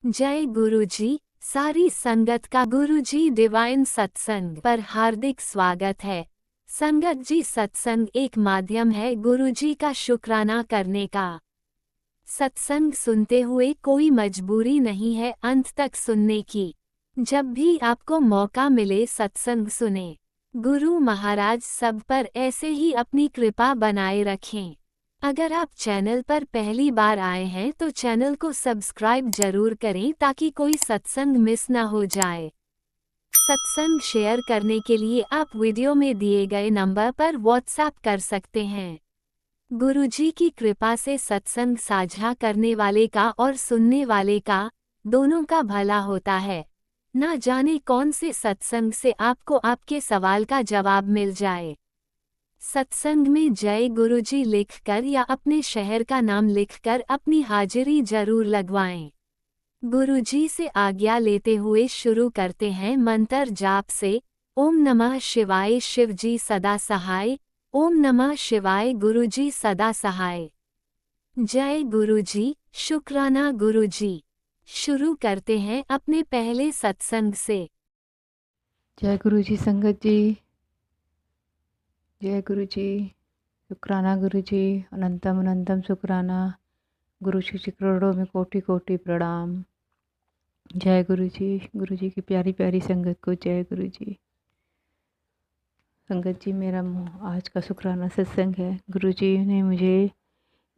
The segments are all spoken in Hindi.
जय गुरुजी। सारी संगत का गुरुजी डिवाइन सत्संग पर हार्दिक स्वागत है। संगत जी, सत्संग एक माध्यम है गुरुजी का शुक्राना करने का। सत्संग सुनते हुए कोई मजबूरी नहीं है अंत तक सुनने की। जब भी आपको मौका मिले सत्संग सुने। गुरु महाराज सब पर ऐसे ही अपनी कृपा बनाए रखें। अगर आप चैनल पर पहली बार आए हैं तो चैनल को सब्सक्राइब जरूर करें ताकि कोई सत्संग मिस ना हो जाए। सत्संग शेयर करने के लिए आप वीडियो में दिए गए नंबर पर व्हाट्सएप कर सकते हैं। गुरुजी की कृपा से सत्संग साझा करने वाले का और सुनने वाले का, दोनों का भला होता है। ना जाने कौन से सत्संग से आपको आपके सवाल का जवाब मिल जाए। सत्संग में जय गुरुजी लिखकर या अपने शहर का नाम लिखकर अपनी हाजिरी जरूर लगवाएं। गुरुजी से आज्ञा लेते हुए शुरू करते हैं मंत्र जाप से। ओम नमः शिवाय शिवजी सदा सहाय। ओम नमः शिवाय गुरुजी सदा सहाय। जय गुरुजी, शुक्राना गुरुजी। शुरू करते हैं अपने पहले सत्संग से। जय गुरु जी। संगत जी, जय गुरु जी। शुक्राना गुरु जी, अनंतम अनंतम शुक्राना। गुरु जी की करोड़ों में कोटि कोटि प्रणाम। जय गुरु जी की प्यारी प्यारी संगत को जय गुरु जी। संगत जी, मेरा आज का शुक्राना सत्संग है। गुरु जी ने मुझे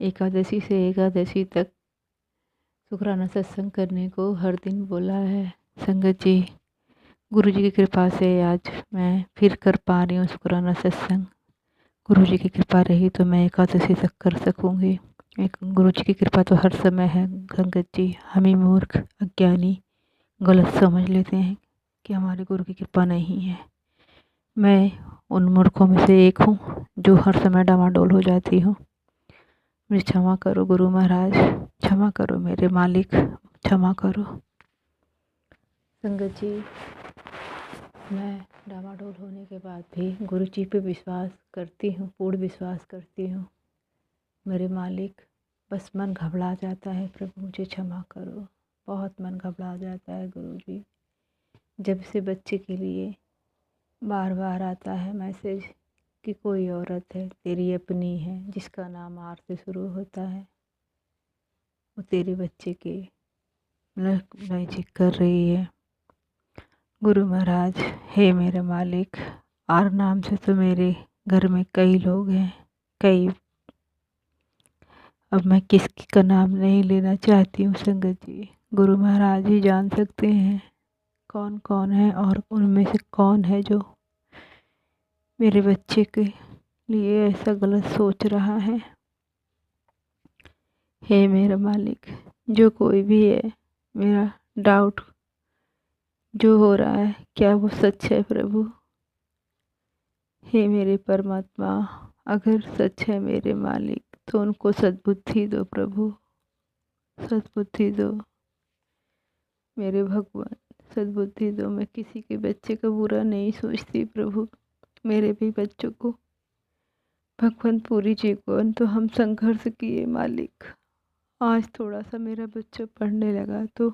एकादशी से एकादशी तक शुक्राना सत्संग करने को हर दिन बोला है। संगत जी, गुरु जी की कृपा से आज मैं फिर कर पा रही हूँ शुक्राना सत्संग। गुरु जी की कृपा रही तो मैं एकादशी तक कर सकूंगी। एक गुरु जी की कृपा तो हर समय है। संगत जी, हम ही मूर्ख अज्ञानी गलत समझ लेते हैं कि हमारे गुरु की कृपा नहीं है। मैं उन मूर्खों में से एक हूँ जो हर समय डामाडोल हो जाती हूँ। मुझे क्षमा करो गुरु महाराज, क्षमा करो मेरे मालिक, क्षमा करो। संगत जी, मैं डामाडोल होने के बाद भी गुरु जी पे विश्वास करती हूँ, पूर्ण विश्वास करती हूँ। मेरे मालिक, बस मन घबरा जाता है, प्रभु मुझे क्षमा करो। बहुत मन घबरा जाता है गुरु जी। जब से बच्चे के लिए बार बार आता है मैसेज कि कोई औरत है तेरी अपनी है जिसका नाम आर से शुरू होता है, वो तेरे बच्चे के मैजिक कर रही है। गुरु महाराज, हे मेरे मालिक, आर नाम से तो मेरे घर में कई लोग हैं, कई। अब मैं किसकी का नाम नहीं लेना चाहती हूँ संगत जी। गुरु महाराज ही जान सकते हैं कौन कौन है और उनमें से कौन है जो मेरे बच्चे के लिए ऐसा गलत सोच रहा है। हे मेरा मालिक, जो कोई भी है, मेरा डाउट जो हो रहा है क्या वो सच है प्रभु। हे मेरे परमात्मा, अगर सच है मेरे मालिक तो उनको सद्बुद्धि दो प्रभु, सद्बुद्धि दो मेरे भगवान, सद्बुद्धि दो। मैं किसी के बच्चे का बुरा नहीं सोचती प्रभु, मेरे भी बच्चों को भगवान पूरी जीवन तो हम संघर्ष किए मालिक। आज थोड़ा सा मेरा बच्चा पढ़ने लगा तो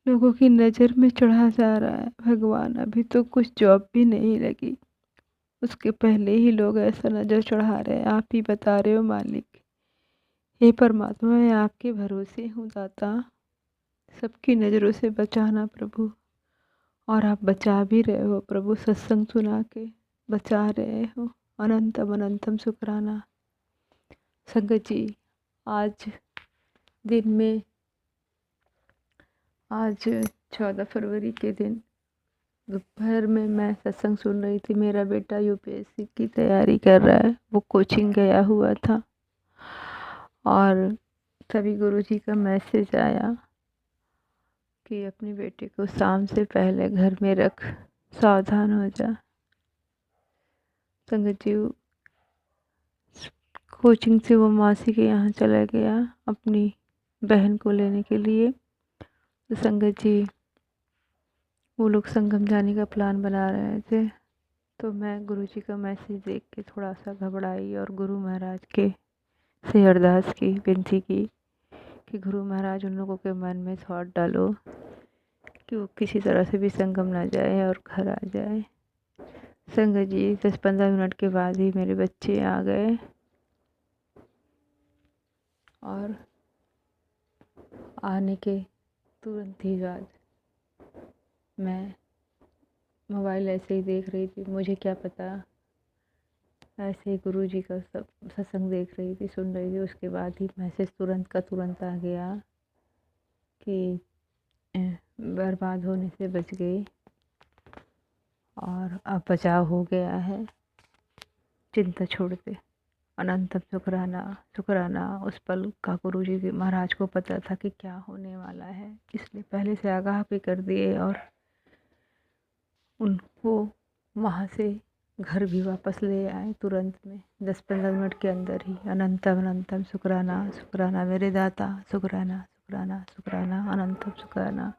लोगों की नज़र में चढ़ा जा रहा है। भगवान, अभी तो कुछ जॉब भी नहीं लगी, उसके पहले ही लोग ऐसा नज़र चढ़ा रहे हैं। आप ही बता रहे हो मालिक। हे परमात्मा, मैं आपके भरोसे हूँ दाता, सबकी नज़रों से बचाना प्रभु। और आप बचा भी रहे हो प्रभु, सत्संग सुना के बचा रहे हो। अनंतम अनंतम शुक्राना। संगत जी, आज दिन में, आज 14 फरवरी के दिन दोपहर में मैं सत्संग सुन रही थी। मेरा बेटा यूपीएससी की तैयारी कर रहा है, वो कोचिंग गया हुआ था और तभी गुरुजी का मैसेज आया कि अपने बेटे को शाम से पहले घर में रख, सावधान हो जा। संगत जी, कोचिंग से वो मासी के यहाँ चला गया अपनी बहन को लेने के लिए। तो संगत जी, वो लोग संगम जाने का प्लान बना रहे थे, तो मैं गुरुजी का मैसेज देख के थोड़ा सा घबराई और गुरु महाराज के से अरदास की, विनती की कि गुरु महाराज उन लोगों के मन में थॉट डालो कि वो किसी तरह से भी संगम ना जाए और घर आ जाए। संगत जी 10-15 मिनट के बाद ही मेरे बच्चे आ गए और आने के तुरंत ही बाद मैं मोबाइल ऐसे ही देख रही थी, मुझे क्या पता, ऐसे ही गुरु जी का सब सत्संग देख रही थी, सुन रही थी। उसके बाद ही मैसेज तुरंत का तुरंत आ गया कि बर्बाद होने से बच गई और अब बचाव हो गया है। चिंता छोड़ दे। अनंतम शुक्राना शुक्राना उस पल का गुरु जी महाराज को पता था कि क्या होने वाला है, इसलिए पहले से आगाह भी कर दिए और उनको वहाँ से घर भी वापस ले आए तुरंत में 10-15 मिनट के अंदर ही। अनंतम अनंतम शुक्राना शुक्राना मेरे दाता, शुक्राना शुक्राना शुक्राना अनंतम शुक्राना।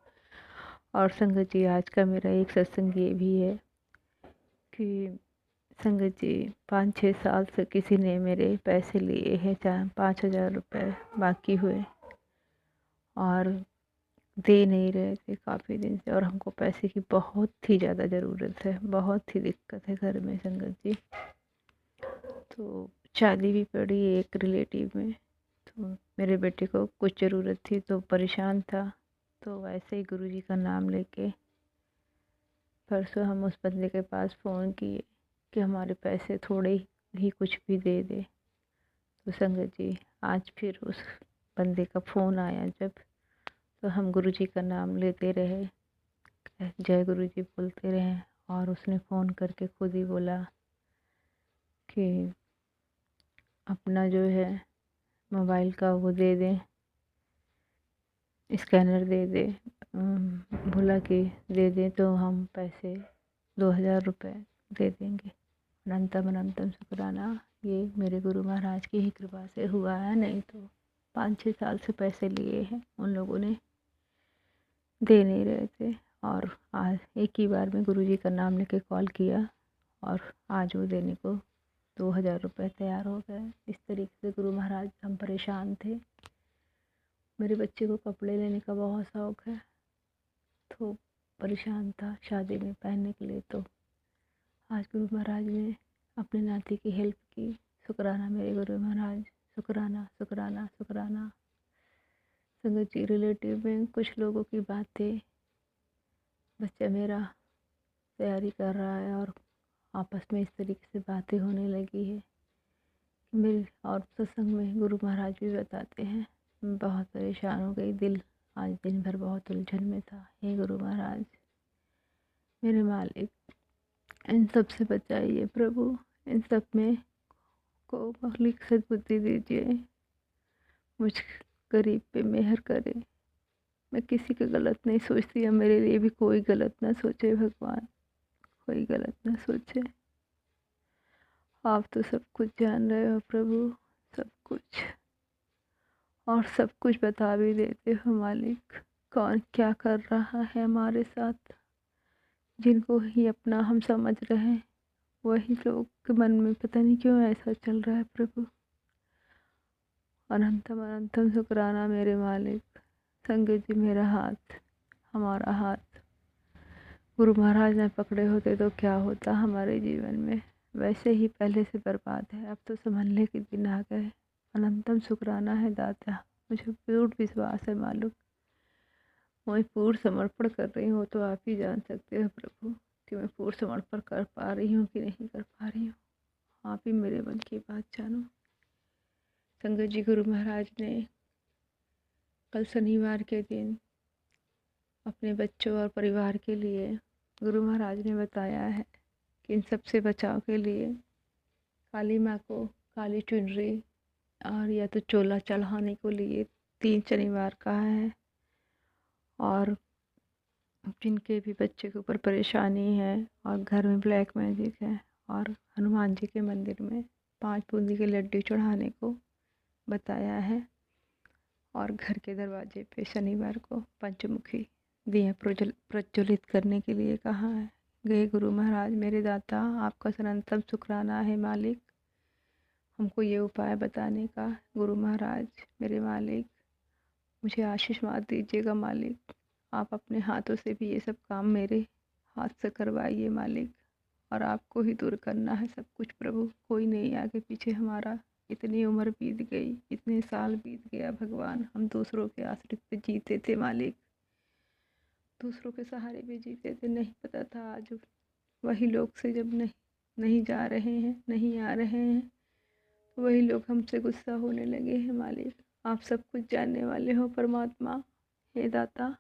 और संगत जी आज का मेरा एक सत्संग ये भी है कि संगत जी 5-6 साल से किसी ने मेरे पैसे लिए हैं, 5,000 रुपये बाकी हुए और दे नहीं रहे थे काफ़ी दिन से, और हमको पैसे की बहुत ही ज़्यादा ज़रूरत है, बहुत ही दिक्कत है घर में संगत जी। तो शादी भी पड़ी एक रिलेटिव में, तो मेरे बेटे को कुछ ज़रूरत थी तो परेशान था, तो वैसे ही गुरुजी का नाम लेके परसों हम उस बंदे के पास फ़ोन किए कि हमारे पैसे थोड़े ही कुछ भी दे दे। तो संगत जी आज फिर उस बंदे का फ़ोन आया जब, तो हम गुरुजी का नाम लेते रहे, जय गुरुजी बोलते रहे, और उसने फ़ोन करके खुद ही बोला कि अपना जो है मोबाइल का वो दे दें, स्कैनर दे दे, बोला कि दे दें तो हम पैसे 2,000 रुपये दे देंगे। अनंतम अनंतम शुक्राना, ये मेरे गुरु महाराज की ही कृपा से हुआ है, नहीं तो 5-6 साल से पैसे लिए हैं उन लोगों ने, दे नहीं रहे थे। और आज एक ही बार में गुरुजी का नाम लेके कॉल किया और आज वो देने को 2,000 रुपये तैयार हो गए। इस तरीके से गुरु महाराज हम परेशान थे। मेरे बच्चे को कपड़े लेने का बहुत शौक़ है, तो परेशान था शादी में पहनने के लिए, तो आज गुरु महाराज ने अपने नाती की हेल्प की। शुक्राना मेरे गुरु महाराज, शुक्राना शुक्राना शुक्राना। संगत जी रिलेटिव में कुछ लोगों की बातें, बच्चा मेरा तैयारी कर रहा है और आपस में इस तरीके से बातें होने लगी है मेरे, और सत्संग में गुरु महाराज भी बताते हैं बहुत परेशान हो गई, दिल आज दिन भर बहुत उलझन में था। हे गुरु महाराज मेरे मालिक, इन सब से बचाइए प्रभु, इन सब में को मालिक सद्बुद्धि दीजिए, मुझ गरीब पे मेहर करें। मैं किसी का गलत नहीं सोचती, या मेरे लिए भी कोई गलत ना सोचे भगवान, कोई गलत ना सोचे। आप तो सब कुछ जान रहे हो प्रभु, सब कुछ, और सब कुछ बता भी देते हो मालिक, कौन क्या कर रहा है हमारे साथ। जिनको ही अपना हम समझ रहे हैं वही लोग के मन में पता नहीं क्यों ऐसा चल रहा है प्रभु। अनंतम अनंतम शुक्राना मेरे मालिक। संगत जी मेरा हाथ, हमारा हाथ गुरु महाराज ने पकड़े होते तो क्या होता हमारे जीवन में, वैसे ही पहले से बर्बाद है, अब तो संभलने के दिन आ गए। अनंतम शुक्राना है दाता, मुझे पूर्ण विश्वास है मालूम, मैं पूर्ण समर्पण कर रही हूँ, तो आप ही जान सकते हो प्रभु कि मैं पूर्ण समर्पण कर पा रही हूँ कि नहीं कर पा रही हूँ। आप ही मेरे मन की बात जानो। संगत जी गुरु महाराज ने कल शनिवार के दिन अपने बच्चों और परिवार के लिए, गुरु महाराज ने बताया है कि इन सब से बचाव के लिए काली माँ को काली चुनरी और या तो चोला चढ़ाने को लिए 3 शनिवार कहा है, और जिनके भी बच्चे के ऊपर परेशानी है और घर में ब्लैक मैजिक है, और हनुमान जी के मंदिर में 5 बूंदी के लड्डू चढ़ाने को बताया है, और घर के दरवाजे पे शनिवार को पंचमुखी दिया प्रज्वलित करने के लिए कहा है। गए गुरु महाराज मेरे दाता, आपका अनंतम शुक्राना है मालिक, हमको ये उपाय बताने का। गुरु महाराज मेरे मालिक, मुझे आशीष मत दीजिएगा मालिक। आप अपने हाथों से भी ये सब काम मेरे हाथ से करवाइए मालिक। और आपको ही दूर करना है सब कुछ प्रभु, कोई नहीं आगे पीछे हमारा। इतनी उम्र बीत गई, इतने साल बीत गया भगवान, हम दूसरों के आश्रित पे जीते थे मालिक, दूसरों के सहारे पे जीते थे। नहीं पता था आज वही लोग से जब नहीं जा रहे हैं, नहीं आ रहे हैं, तो वही लोग हमसे गुस्सा होने लगे हैं मालिक। आप सब कुछ जानने वाले हो परमात्मा, हे दाता।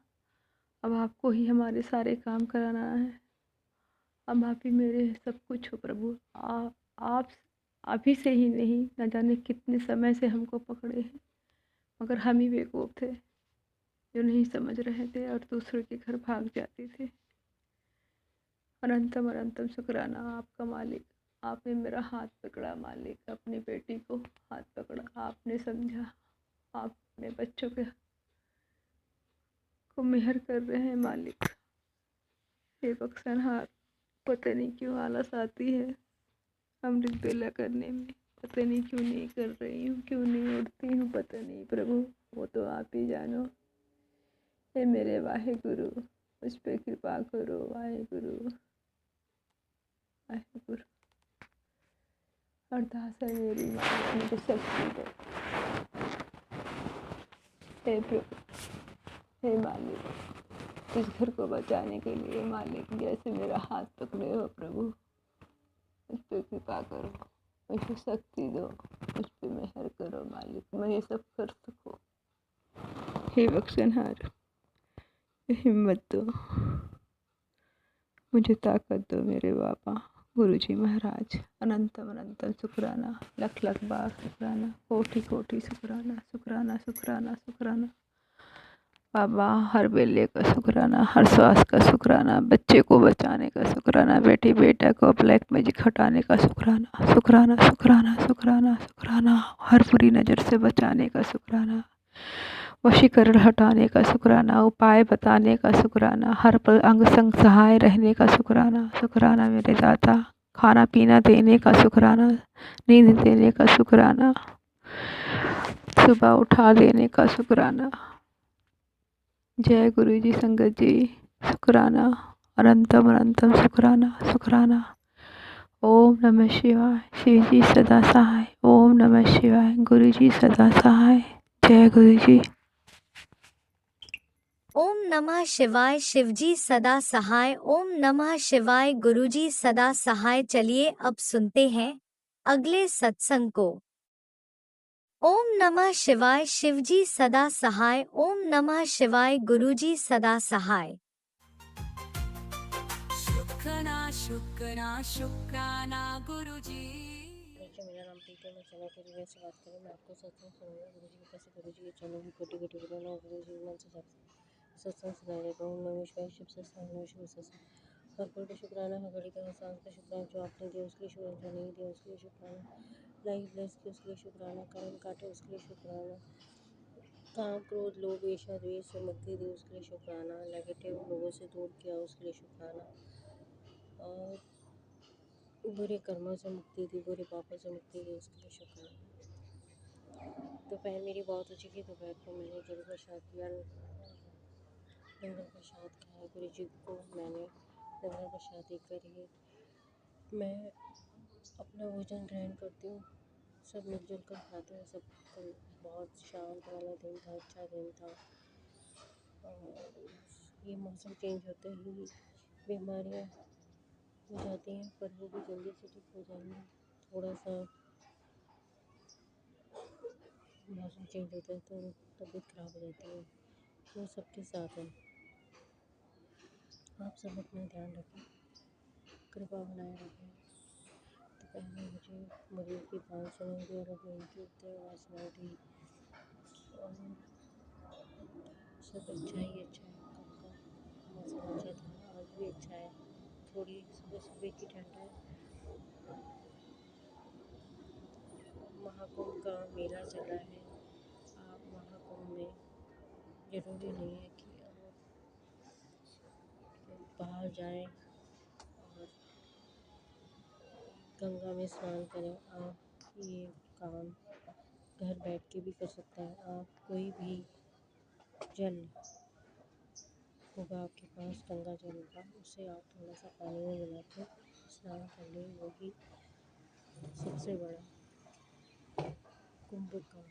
अब आपको ही हमारे सारे काम कराना है। अब आप ही मेरे सब कुछ हो प्रभु। आप अभी से ही नहीं, न जाने कितने समय से हमको पकड़े हैं, मगर हम ही बेवकूफ़ थे जो नहीं समझ रहे थे और दूसरों के घर भाग जाते थे। अनंतम अनंतम शुक्राना आपका मालिक। आपने मेरा हाथ पकड़ा मालिक, अपनी बेटी को हाथ पकड़ा, आपने समझा, आप अपने बच्चों के को मेहर कर रहे हैं मालिक। हे बख्शनहार, पता नहीं क्यों आलस आती है अमृत बेला करने में, पता नहीं क्यों नहीं कर रही हूँ, क्यों नहीं उठती हूँ, पता नहीं प्रभु, वो तो आप ही जानो। हे मेरे वाहे गुरु, मुझ पे कृपा करो वाहे गुरु, वाहे गुरु। अरदास है मेरी, मालिक मुझे शक्ति दो। हे प्रभु, हे मालिक, इस घर को बचाने के लिए मालिक जैसे मेरा हाथ पकड़े हो प्रभु, मुझ पे कृपा करो, मुझे शक्ति दो, मुझ पे मेहर करो मालिक, मैं ये सब कर सकूं। हे बख्शनहार, हिम्मत दो, मुझे ताकत दो मेरे बाबा गुरुजी महाराज। अनंतम अनंतम शुक्राना, लख लख बार शुक्राना, कोटि कोटि शुक्राना, शुक्राना शुक्राना शुक्राना बाबा। हर बेले का शुक्राना, हर श्वास का शुक्राना, बच्चे को बचाने का शुक्राना, बेटी बेटा को ब्लैक मैजिक हटाने का शुक्राना, शुक्राना शुक्राना शुक्राना शुक्राना, हर बुरी नज़र से बचाने का शुक्राना, वशीकरण हटाने का शुक्राना, उपाय बताने का शुक्राना, हर पल अंग संग सहाय रहने का शुक्राना, शुक्राना मेरे दाता। खाना पीना देने का शुक्राना, नींद देने का शुक्राना, सुबह उठा देने का शुक्राना। जय गुरु जी संगत जी, शुक्राना, अनंतम अनंतम शुक्राना शुक्राना। ओम नमः शिवाय, शिव जी सदा सहाय। ओम नमः शिवाय, गुरु जी सदा सहाय। जय गुरु जी। ओम नमः शिवाय, शिवजी सदा सहाय। ओम नमः शिवाय, गुरुजी सदा सहाय। चलिए अब सुनते हैं अगले सत्संग को। ओम नमः शिवाय, शिवजी सदा सहाय। ओम नमः शिवाय, गुरुजी सदा सहाय। शुक्राना शुक्राना शुक्राना गुरुजी। मेरा नाम प्रीति है, मैं चैनल के रिव्यू से बात करूँ। मैं आपको सत्संग सुनाऊंगा गुरु जी के कैसे गुरु जी के चैनल में कोटि कोटि बनाना गुरु जी मन से सत्संग सुनाया जाता हूँ। नमस्कार, शिव सत्संग, नमस्कार सत्संग। हर कोटि शुक्राना, हर घड़ी का एहसान का शुक्राना, जो आपने दिया उसके लिए शुक्राना, जो नहीं दिया उसके लिए शुक्राना, लाइफ ब्लेस की उसके लिए शुक्राना, कर्म काटे उसके लिए शुक्राना, काम क्रोध लोभ ईर्ष्या द्वेष से मुक्ति दी उसके लिए शुक्राना, नेगेटिव लोगों से दूर किया उसके लिए शुक्राना, और बुरे कर्मों से मुक्ति दी, बुरे पापों से मुक्ति दी उसके लिए शुक्राना। दोपहर मेरी बहुत अच्छी थी। दोपहर को मैंने गुरु प्रसाद किया, लंगर प्रसाद खाया। गुरु जी को मैंने लंगर प्रसाद देकर ही मैं अपना भोजन ग्रहण करती हूँ। सब मिलजुल कर खाते हैं। सबको बहुत शांत वाला दिन था, अच्छा दिन था। और ये मौसम चेंज होते ही बीमारियाँ हो जाती हैं, पर वो भी जल्दी से ठीक हो जाएंगी। थोड़ा सा मौसम चेंज होता है तो तबीयत खराब हो जाती है, वो सबके साथ है। आप सब अपना ध्यान रखें, कृपा बनाए रखें। तो पहले मुझे मरीज की बात सुनाई दे रही, उनकी आवाज़ सुनाई दी, और सब अच्छा ही अच्छा है। कल का मौसम अच्छा था, आज भी अच्छा है। थोड़ी सुबह सुबह की ठंड है। महाकुंभ का मेला चल रहा है। आप महाकुंभ में ज़रूरी नहीं है कि आप बाहर जाएं और गंगा में स्नान करें। आप ये काम घर बैठ के भी कर सकते हैं। आप कोई भी जल होगा आपके पास, गंगा जल होगा, उसे आप थोड़ा सा पानी में मिला के स्नान कर लें। वही सबसे बड़ा कुंभ का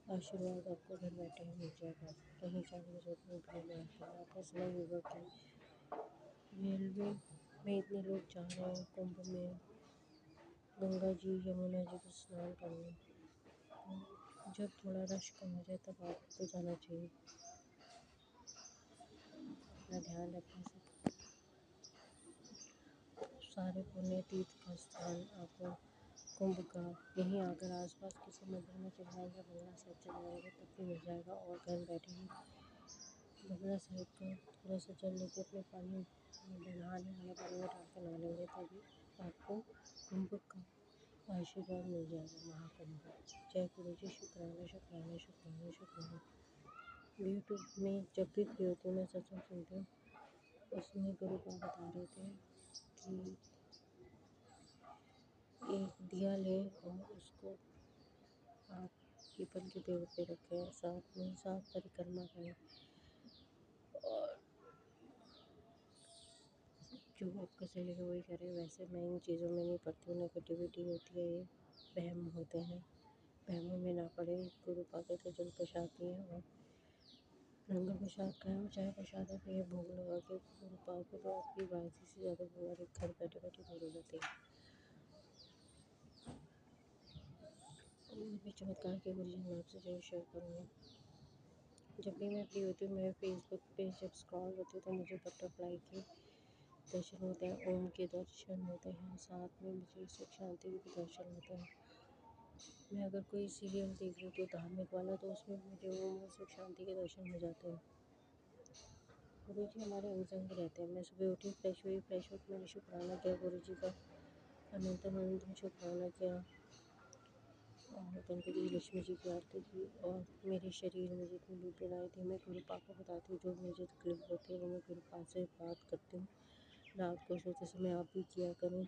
आशीर्वाद आपको घर बैठे ही मिल जाएगा। कहीं जाने की जरूरत नहीं पड़ेगी। आपको समय होगा कि रेलवे में इतने लोग जा रहे हैं कुंभ में गंगा जी यमुना जी को स्नान करने, तो जब थोड़ा रश कम हो जाए तब आपको जाना चाहिए। अपना ध्यान रखें। सब सारे पुण्य तीर्थ का स्थान आपको कुंभ का यहीं अगर आसपास किसी मंदिर में चल जाएंगे, बंगला साहिब चल जाएंगे तब भी मिल जाएगा। और घर बैठे ही बंगला साहिब का थोड़ा सा जल लेके अपने पानी में नहाने वाले पानी में डाल के नहा लेंगे तभी आपको कुंभ का आशीर्वाद मिल जाएगा। महाकुंभ। जय गुरु जी। शुक्राना शुक्राना शुक्राना शुक्राना। यूट्यूब में जब भी फ्री होती हूँ मैं सत्संग सुनती हूँ, उसमें गुरु को बता रहे थे कि एक दिया ले और उसको आप पीपल के पेड़ पे रखें, साथ में 7 परिक्रमा करें और जो आपका सही लगे वही करें। वैसे मैं इन चीज़ों में नहीं पड़ती हूँ, नेगेटिविटी होती है, ये वहम होते हैं, वहमों में ना पड़े। गुरु पाके तो जल प्रसाद दिए और लंगर प्रसाद खाएं, और चाहे प्रसाद है तो ये भोग लगा के गुरु पाके तो आपकी बाजी से ज़्यादा बीमारी घर बैठे बैठे दूर हो जाती है। भी चमत्कार के गुरु जी मैं आपसे जरूर शेयर करूँगी। जब भी मैं फ्री होती हूँ मेरे फेसबुक पे जब स्क्रॉल होती हूँ तो मुझे बटरफ्लाई के दर्शन होते हैं, ओम के दर्शन होते हैं, साथ में मुझे सुख शांति के दर्शन होते हैं। मैं अगर कोई सीरियल देख रही हूँ तो धार्मिक वाला तो उसमें मुझे ओम और सुख शांति के दर्शन हो जाते हैं। गुरु जी हमारे अंग संग रहते हैं। मैं सुबह उठी, फ्रेश हुई, फ्रेश होकर मैंने शुक्राना किया गुरु जी का, अनंतम अनंतम शुक्राना किया और गणपति लक्ष्मी जी की आरती की। और मेरे शरीर में जितनी भी पीड़ाएँ थी मैं गुरु पाक को बताती हूँ। जो मुझे तकलीफ होती है वो मैं गुरु पाक से बात करती हूँ। रात को सोते समय आप भी किया करें।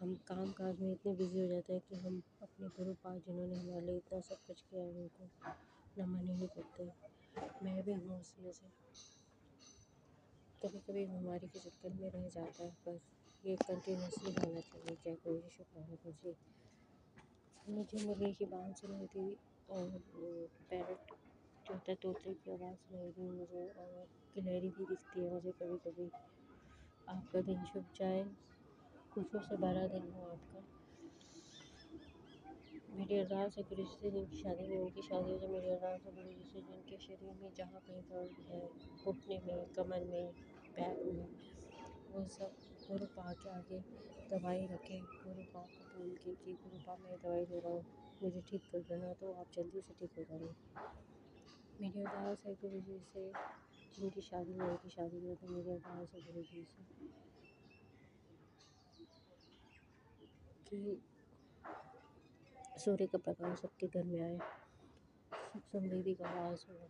हम काम काज में इतने बिजी हो जाते हैं कि हम अपने गुरु पाक जिन्होंने हमारे लिए इतना सब कुछ किया है उनको नमन ही नहीं करते। मैं भी हूँ उसमें से। कभी कभी बीमारी के चक्कर में रह जाता है, पर ये कंटिन्यूसली होना चाहिए। जय गुरु जी। शुक्राना गुरु जी। मुझे मुर्गे की बात सुन रही थी और पैरट जो होता है तोते की आवाज़ सुन रही थी मुझे, और गिलहरी भी दिखती है मुझे कभी कभी। आपका दिन शुभ जाए, खुशियों से भरा दिन हो आपका। मेरी अरदास है गुरु जी से जिनकी शादी में उनकी शादी हो जाए। मेरी अरदास है गुरु जी से जिनके शरीर में जहाँ कहीं दर्द है, घुटने में, कमर में, बैक में, वो सब गुरु पाक के आगे दवाई रखें। गुरु पाक को बोल के कि गुरु पाक मैं दवाई ले रहा हूँ, मुझे ठीक कर देना, तो आप जल्दी से ठीक हो जाएंगे। मेरी अरदास है गुरु जी से जिनकी शादी में उनकी शादी हो, तो मेरी अरदास है गुरु जी से कि सूर्य का प्रकाश सबके घर में आए, सुख समृद्धि का वास हो।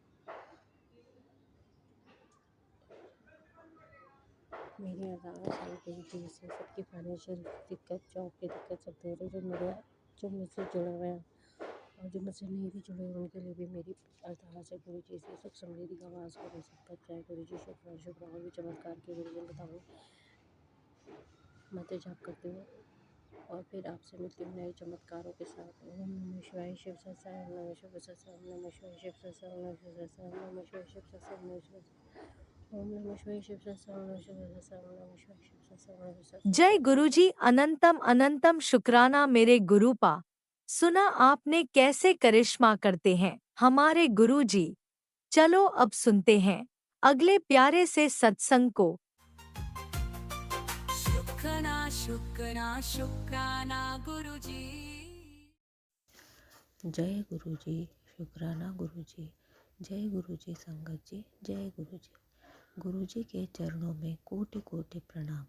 मेरी अरदास है गुरु जी से सबकी फाइनेंशियल दिक्कत, जॉब की दिक्कत सब दूर है। जो मुझसे जुड़ा हुआ है और जो मुझसे नहीं भी जुड़े हुए उनके लिए भी मेरी अरदास है गुरु जी से सुख समृद्धि का वास करें सब पर। चाहे गुरु जी शुक्र शुक्र और भी चमत्कार के गुरु जी बताऊँ। मैं तो जाप करती हूँ और फिर आपसे मिलती हूँ नए चमत्कारों के साथ। ओम नमः शिवाय। शिव सत्संग। ओम नमः शिव सत्संग। ओम नमः शिवाय। शिव सत्संग। ओम नमः शिव सत्संग। ओम नमः शिवाय। शिव सत्संग। ओम नमः शिवाय। शिव सत्संग। ओम नमः शिव सत्संग। ओम नमः शिवाय। शिव सत्संग। ओम नमः शिव सत्संग। जय गुरुजी। अनंतम अनंतम शुक्राना मेरे गुरुपा। सुना आपने कैसे करिश्मा करते हैं हमारे गुरुजी। चलो अब सुनते हैं अगले प्यारे से सत्संग को। शुक्राना शुक्राना शुक्राना गुरु जी। जय गुरु जी। शुक्राना गुरु जी। जय गुरु जी। संगत जी जय गुरु जी। गुरु जी के चरणों में कोटि कोटि प्रणाम।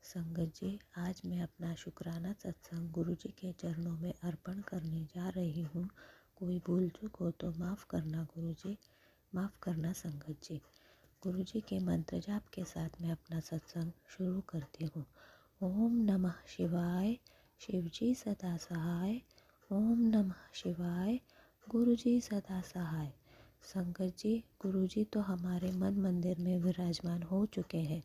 संगत जी आज मैं अपना शुक्राना सत्संग गुरु जी के चरणों में अर्पण करने जा रही हूँ। कोई भूल चूक हो तो माफ़ करना गुरु जी, माफ़ करना संगत जी। गुरु जी के मंत्र जाप के साथ मैं अपना सत्संग शुरू करती हूँ। ओम नमः शिवाय। शिव जी सदा सहाय। ओम नमः शिवाय। गुरु जी सदा सहाय। संगत जी, गुरुजी तो हमारे मन मंदिर में विराजमान हो चुके हैं।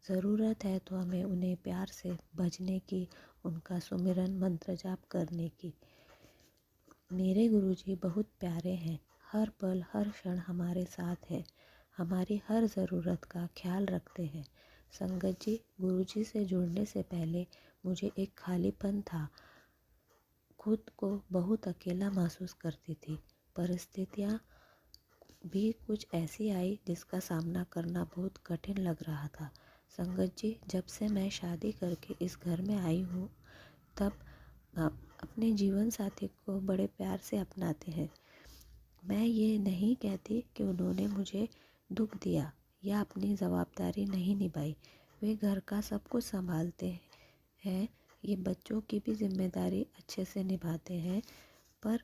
ज़रूरत है तो हमें उन्हें प्यार से भजने की, उनका सुमिरन मंत्र जाप करने की। मेरे गुरुजी बहुत प्यारे हैं, हर पल हर क्षण हमारे साथ हैं, हमारी हर ज़रूरत का ख्याल रखते हैं। संगत जी, गुरुजी से जुड़ने से पहले मुझे एक खालीपन था, खुद को बहुत अकेला महसूस करती थी। परिस्थितियाँ भी कुछ ऐसी आई जिसका सामना करना बहुत कठिन लग रहा था। संगत जी, जब से मैं शादी करके इस घर में आई हूँ, तब अपने जीवन साथी को बड़े प्यार से अपनाते हैं। मैं ये नहीं कहती कि उन्होंने मुझे दुख दिया या अपनी जवाबदारी नहीं निभाई। वे घर का सब कुछ संभालते हैं, ये बच्चों की भी जिम्मेदारी अच्छे से निभाते हैं, पर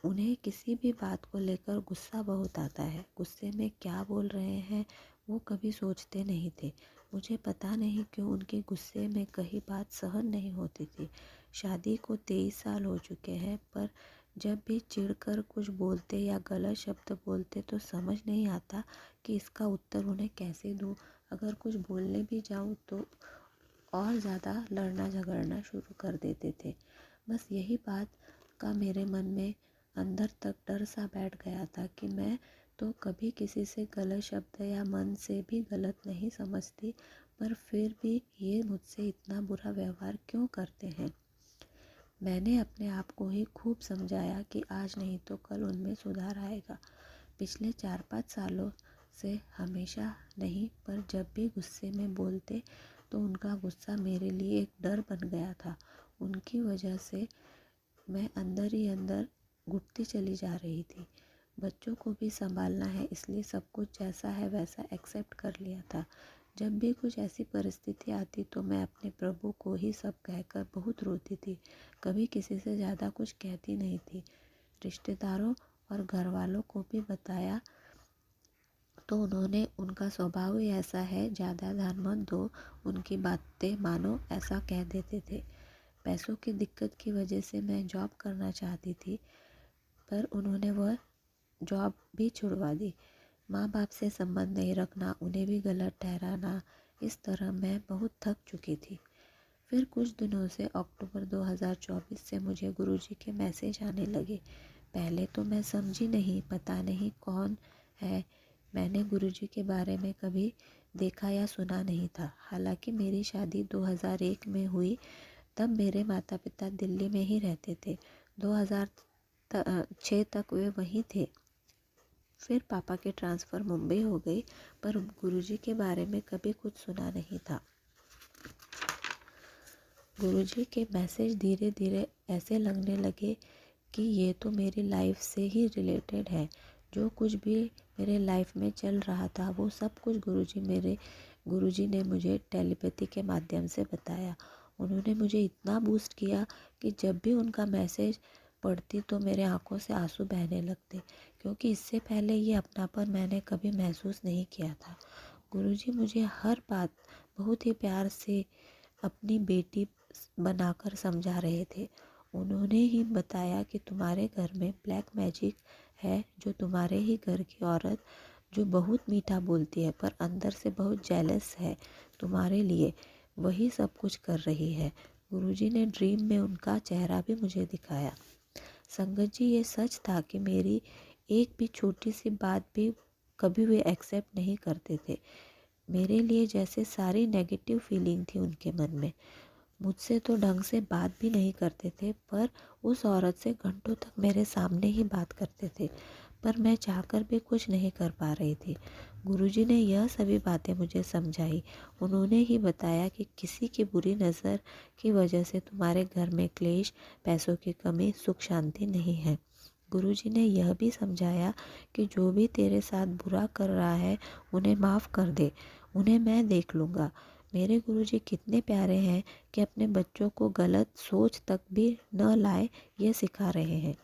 उन्हें किसी भी बात को लेकर गुस्सा बहुत आता है। गुस्से में क्या बोल रहे हैं वो कभी सोचते नहीं थे। मुझे पता नहीं क्यों उनके गुस्से में कहीं बात सहन नहीं होती थी। शादी को 23 साल हो चुके हैं, पर जब भी चिढ़कर कुछ बोलते या गलत शब्द बोलते तो समझ नहीं आता कि इसका उत्तर उन्हें कैसे दूँ। अगर कुछ बोलने भी जाऊँ तो और ज़्यादा लड़ना झगड़ना शुरू कर देते थे। बस यही बात का मेरे मन में अंदर तक डर सा बैठ गया था कि मैं तो कभी किसी से गलत शब्द या मन से भी गलत नहीं समझती, पर फिर भी ये मुझसे इतना बुरा व्यवहार क्यों करते हैं। मैंने अपने आप को ही खूब समझाया कि आज नहीं तो कल उनमें सुधार आएगा। पिछले 4-5 सालों से हमेशा नहीं, पर जब भी गुस्से में बोलते तो उनका गुस्सा मेरे लिए एक डर बन गया था। उनकी वजह से मैं अंदर ही अंदर घुटती चली जा रही थी। बच्चों को भी संभालना है, इसलिए सब कुछ जैसा है वैसा एक्सेप्ट कर लिया था। जब भी कुछ ऐसी परिस्थिति आती तो मैं अपने प्रभु को ही सब कहकर बहुत रोती थी। कभी किसी से ज़्यादा कुछ कहती नहीं थी। रिश्तेदारों और घर वालों को भी बताया तो उन्होंने उनका स्वभाव ही ऐसा है, ज़्यादा ध्यान मत दो, उनकी बातें मानो, ऐसा कह देते थे। पैसों की दिक्कत की वजह से मैं जॉब करना चाहती थी, पर उन्होंने वह जॉब भी छुड़वा दी। माँ बाप से संबंध नहीं रखना, उन्हें भी गलत ठहराना, इस तरह मैं बहुत थक चुकी थी। फिर कुछ दिनों से अक्टूबर 2024 से मुझे गुरुजी के मैसेज आने लगे। पहले तो मैं समझी नहीं, पता नहीं कौन है। मैंने गुरुजी के बारे में कभी देखा या सुना नहीं था। हालांकि मेरी शादी 2001 में हुई, तब मेरे माता पिता दिल्ली में ही रहते थे। 2006 तक वे वहीं थे। फिर पापा की ट्रांसफ़र मुंबई हो गई, पर गुरुजी के बारे में कभी कुछ सुना नहीं था। गुरुजी के मैसेज धीरे धीरे ऐसे लगने लगे कि ये तो मेरी लाइफ से ही रिलेटेड है। जो कुछ भी मेरे लाइफ में चल रहा था वो सब कुछ गुरुजी ने मुझे टेलीपैथी के माध्यम से बताया। उन्होंने मुझे इतना बूस्ट किया कि जब भी उनका मैसेज पढ़ती तो मेरे आंखों से आंसू बहने लगते, क्योंकि इससे पहले ये अपनापन मैंने कभी महसूस नहीं किया था। गुरुजी मुझे हर बात बहुत ही प्यार से अपनी बेटी बनाकर समझा रहे थे। उन्होंने ही बताया कि तुम्हारे घर में ब्लैक मैजिक है, जो तुम्हारे ही घर की औरत जो बहुत मीठा बोलती है पर अंदर से बहुत जेलस है तुम्हारे लिए, वही सब कुछ कर रही है। गुरुजी ने ड्रीम में उनका चेहरा भी मुझे दिखाया। संगत जी, ये सच था कि मेरी एक भी छोटी सी बात भी कभी वे एक्सेप्ट नहीं करते थे। मेरे लिए जैसे सारी नेगेटिव फीलिंग थी उनके मन में। मुझसे तो ढंग से बात भी नहीं करते थे, पर उस औरत से घंटों तक मेरे सामने ही बात करते थे, पर मैं चाहकर भी कुछ नहीं कर पा रही थी। गुरुजी ने यह सभी बातें मुझे समझाई। उन्होंने ही बताया कि किसी की बुरी नज़र की वजह से तुम्हारे घर में क्लेश, पैसों की कमी, सुख शांति नहीं है। गुरुजी ने यह भी समझाया कि जो भी तेरे साथ बुरा कर रहा है उन्हें माफ़ कर दे, उन्हें मैं देख लूँगा। मेरे गुरुजी कितने प्यारे हैं कि अपने बच्चों को गलत सोच तक भी न लाए, ये सिखा रहे हैं।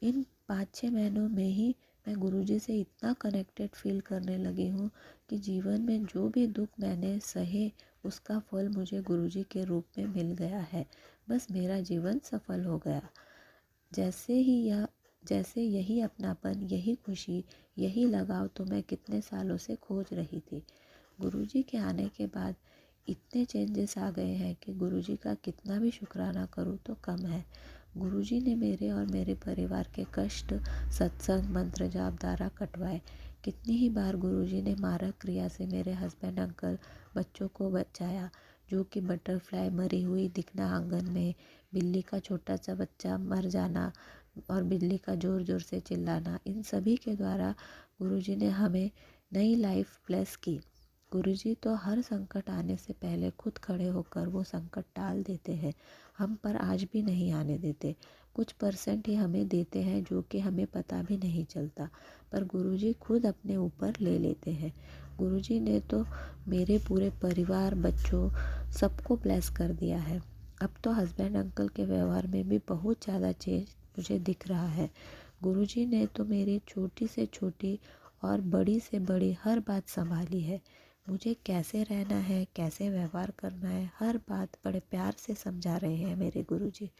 इन 5-6 महीनों में ही मैं गुरुजी से इतना कनेक्टेड फील करने लगी हूँ कि जीवन में जो भी दुख मैंने सहे उसका फल मुझे गुरुजी के रूप में मिल गया है। बस मेरा जीवन सफल हो गया। जैसे ही यह जैसे यही अपनापन, यही खुशी, यही लगाव तो मैं कितने सालों से खोज रही थी। गुरुजी के आने के बाद इतने चेंजेस आ गए हैं कि गुरुजी का कितना भी शुक्राना करूँ तो कम है। गुरुजी ने मेरे और मेरे परिवार के कष्ट सत्संग, मंत्र जाप द्वारा कटवाए। कितनी ही बार गुरुजी ने मारक क्रिया से मेरे हस्बैंड, अंकल, बच्चों को बचाया, जो कि बटरफ्लाई मरी हुई दिखना आंगन में, बिल्ली का छोटा सा बच्चा मर जाना और बिल्ली का ज़ोर ज़ोर से चिल्लाना, इन सभी के द्वारा गुरुजी ने हमें नई लाइफ ब्लेस की। गुरुजी तो हर संकट आने से पहले खुद खड़े होकर वो संकट टाल देते हैं, हम पर आज भी नहीं आने देते। कुछ परसेंट ही हमें देते हैं जो कि हमें पता भी नहीं चलता, पर गुरुजी खुद अपने ऊपर ले लेते हैं। गुरुजी ने तो मेरे पूरे परिवार, बच्चों, सबको ब्लेस कर दिया है। अब तो हस्बैंड अंकल के व्यवहार में भी बहुत ज़्यादा चेंज मुझे दिख रहा है। गुरुजी ने तो मेरी छोटी से छोटी और बड़ी से बड़ी हर बात संभाली है। मुझे कैसे रहना है, कैसे व्यवहार करना है, हर बात बड़े प्यार से समझा रहे हैं मेरे गुरुजी।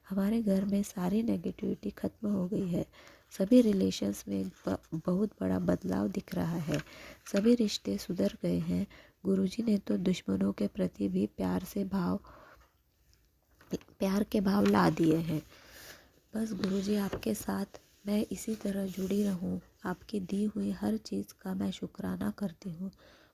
हमारे घर में सारी नेगेटिविटी ख़त्म हो गई है। सभी रिलेशंस में बहुत बड़ा बदलाव दिख रहा है। सभी रिश्ते सुधर गए हैं। गुरुजी ने तो दुश्मनों के प्रति भी प्यार के भाव ला दिए हैं। बस गुरुजी आपके साथ मैं इसी तरह जुड़ी रहूं। आपकी दी हुई हर चीज़ का मैं शुक्राना करती हूँ।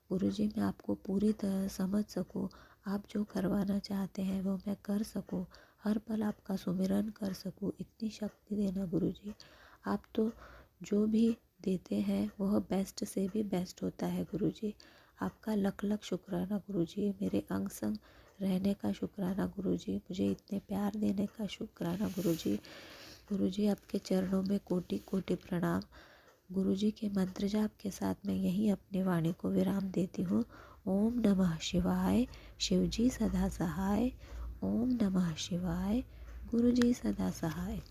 गुरुजी, मैं आपको पूरी तरह समझ सकूं, आप जो करवाना चाहते हैं वो मैं कर सकूं, हर पल आपका सुमिरन कर सकूं, इतनी शक्ति देना गुरुजी। आप तो जो भी देते हैं वह बेस्ट से भी बेस्ट होता है गुरुजी। आपका लख लख शुक्राना गुरुजी। मेरे अंग संग रहने का शुक्राना गुरुजी। मुझे इतने प्यार देने का शुक्राना गुरुजी। गुरुजी, आपके चरणों में कोटि कोटि प्रणाम। गुरुजी के मंत्र जाप के साथ मैं यही अपनी वाणी को विराम देती हूँ। ओम नमः शिवाय, शिवजी सदा सहाय। ओम नमः शिवाय, गुरुजी सदा सहाय।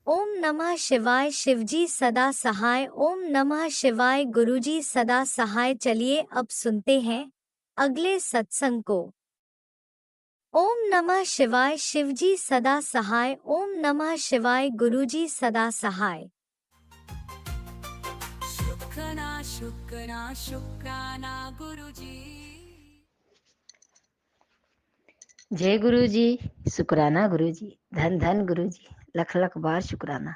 ओम नमः शिवाय, शिवजी सदा सहाय। ओम नमः शिवाय, गुरुजी सदा सहाय। चलिए अब सुनते हैं अगले सत्संग को। ओम नमः शिवाय, शिवजी सदा सहाय। ओम नमः शिवाय, गुरुजी सदा सहाय। शुक्राना गुरुजी। जय गुरु जी, शुक्राना गुरु जी, धन धन गुरु जी, लख लख बार शुक्राना,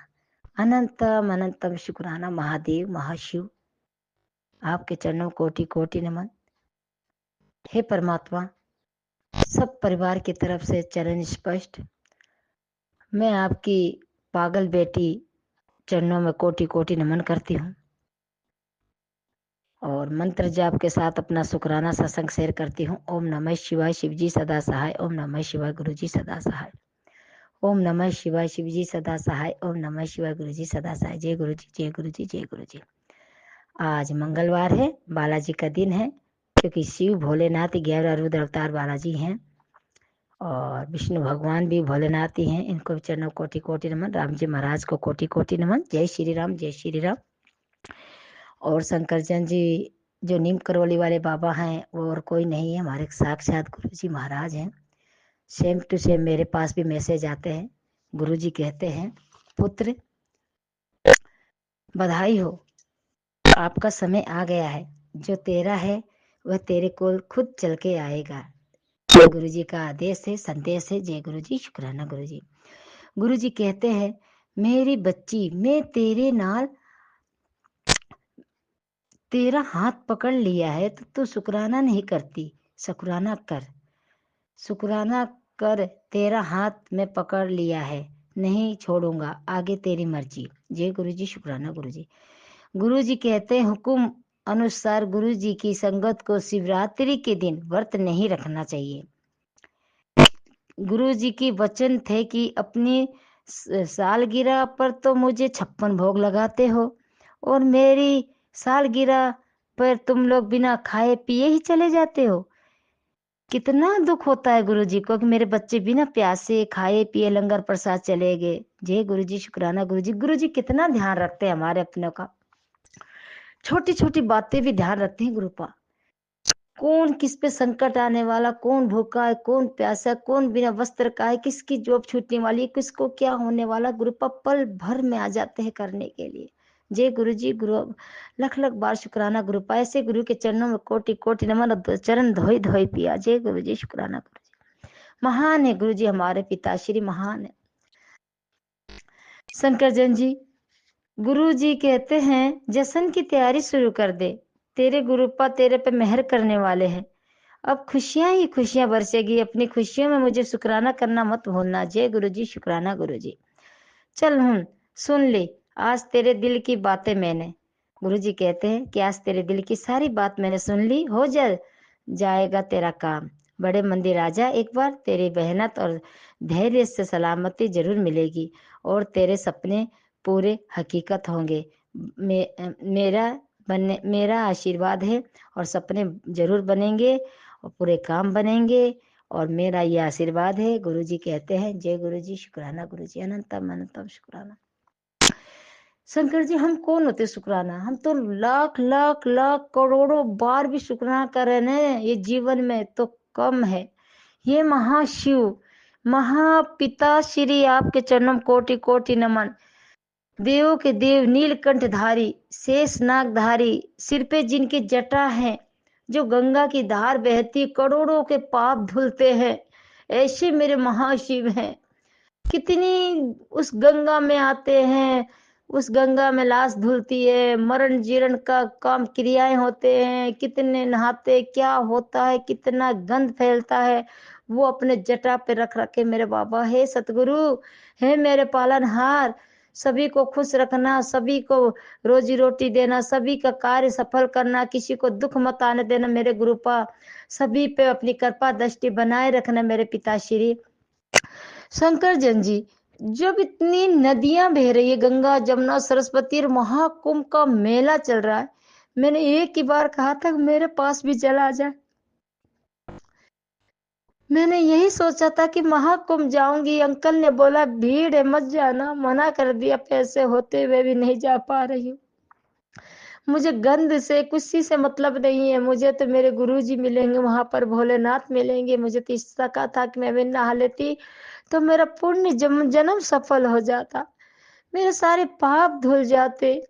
अनंतम अनंतम शुक्राना महादेव महाशिव। आपके चरणों कोटि कोटि नमन। हे परमात्मा, सब परिवार की तरफ से चरण स्पष्ट। मैं आपकी पागल बेटी चरणों में कोटि कोटि नमन करती हूँ और मंत्र जाप के साथ अपना शुक्राना सत्संग शेयर करती हूँ। ओम नमः शिवाय, शिवजी सदा सहाय। ओम नमः शिवाय, गुरुजी सदा सहाय। ओम नमः शिवाय, शिवजी सदा सहाय। ओम नमः शिवाय, गुरुजी सदा सहाय। जय गुरु जी, जय गुरु जी, जय गुरु जी। आज मंगलवार है, बालाजी का दिन है, क्योंकि शिव भोलेनाथ 11 रुद्र अवतार बालाजी हैं और विष्णु भगवान भी भोलेनाथ ही हैं। इनको चरणों कोटि कोटि नमन। राम जी महाराज को कोटि कोटि नमन। जय श्री राम, जय श्री राम। और शंकरचंद जी जो नीम करौली वाले बाबा हैं वो और कोई नहीं है, हमारे साक्षात गुरु जी महाराज हैं। सेम टू सेम मेरे पास भी मैसेज आते हैं। गुरुजी कहते हैं, पुत्र बधाई हो, आपका समय आ गया है। जो तेरा है वह तेरे को खुद चल के आएगा। जय गुरुजी का आदेश है, संदेश है। जय गुरुजी, शुक्राना गुरुजी। गुरुजी कहते हैं, मेरी बच्ची, मैं तेरे नाल तेरा हाथ पकड़ लिया है तो तू शुक्राना नहीं करती। शुक्राना कर, शुक्राना कर। तेरा हाथ में पकड़ लिया है, नहीं छोड़ूंगा, आगे तेरी मर्जी। जय गुरुजी, शुक्राना गुरुजी। गुरुजी कहते हैं, हुक्म अनुसार गुरुजी की संगत को शिवरात्रि के दिन व्रत नहीं रखना चाहिए। गुरुजी की वचन थे कि अपनी सालगिरह पर तो मुझे 56 भोग लगाते हो और मेरी सालगिरह पर तुम लोग बिना खाए पिए ही चले जाते हो। कितना दुख होता है गुरुजी को कि मेरे बच्चे बिना प्यासे खाए पिए लंगर प्रसाद चले गए। जय गुरुजी, शुक्राना गुरुजी। गुरुजी कितना ध्यान रखते हैं हमारे अपनों का, छोटी छोटी बातें भी ध्यान रखते हैं गुरुपा। कौन किस पे संकट आने वाला, कौन भूखा है, कौन प्यासा है, कौन बिना वस्त्र का है, किसकी जॉब छूटने वाली है, किसको क्या होने वाला, गुरु पल भर में आ जाते हैं करने के लिए। जय गुरु जी। गुरु लख लख बार शुक्राना गुरु पा। ऐसे गुरु के चरणों में कोटि कोटि नमन, चरण धोई धोई पिया। जय गुरु जी, शुक्राना गुरु जी। महान है गुरु जी हमारे पिताश्री, महान है। शंकर जैन जी, गुरु जी कहते हैं जश्न की तैयारी शुरू कर दे, तेरे गुरुपा तेरे पे मेहर करने वाले हैं। अब खुशियां ही खुशियां बरसेगी, अपनी खुशियों में मुझे शुक्राना करना मत भूलना। जय गुरु जी, शुक्राना गुरु जी। चल सुन ले आज तेरे दिल की बातें मैंने। गुरु जी कहते हैं कि आज तेरे दिल की सारी बात मैंने सुन ली, हो जाएगा तेरा काम। बड़े मंदिर आजा एक बार, तेरी मेहनत और धैर्य से सलामती जरूर मिलेगी और तेरे सपने पूरे हकीकत होंगे। मेरा आशीर्वाद है और सपने जरूर बनेंगे और पूरे काम बनेंगे और मेरा ये आशीर्वाद है। गुरु जी कहते हैं जय गुरु जी, शुक्राना गुरु जी, अनंतम अनंतम शुक्राना। शंकर जी, हम कौन होते शुक्राना? हम तो लाख लाख लाख करोड़ों बार भी शुक्राना करें ना ये जीवन में तो कम है। ये महाशिव महापिता श्री आपके चरणों कोटि कोटि नमन। देवों के देव नीलकंठधारी शेष नागधारी, सिर पे जिनकी जटा है, जो गंगा की धार बहती करोड़ों के पाप धुलते हैं, ऐसे मेरे महाशिव हैं। कितनी उस गंगा में आते हैं, उस गंगा में लाश धुलती है, मरण जीर्ण का काम क्रियाएं होते हैं, कितने नहाते, क्या होता है, कितना गंध फैलता है, वो अपने जटा पे रख रखे मेरे बाबा। हे सतगुरु, हे मेरे पालनहार, सभी को खुश रखना, सभी को रोजी रोटी देना, सभी का कार्य सफल करना, किसी को दुख मत आने देना मेरे गुरुपा। सभी पे अपनी कृपा दृष्टि बनाए रखना मेरे पिताश्री। शंकर जैन जी, जब इतनी नदियां बह रही है, गंगा जमुना सरस्वती और महाकुंभ का मेला चल रहा है, मैंने एक ही बार कहा था मेरे पास भी जल आ जाए। मैंने यही सोचा था कि महाकुंभ जाऊंगी। अंकल ने बोला भीड़ है मत जाना, मना कर दिया, पैसे होते हुए भी नहीं जा पा रही हूँ। मुझे गंध से किसी से मतलब नहीं है, मुझे तो मेरे गुरुजी मिलेंगे वहां पर, भोलेनाथ मिलेंगे। मुझे तो इसका कहा था कि मैं भी नहा लेती तो मेरा पुण्य जन्म सफल हो जाता, मेरे सारे पाप धुल जाते।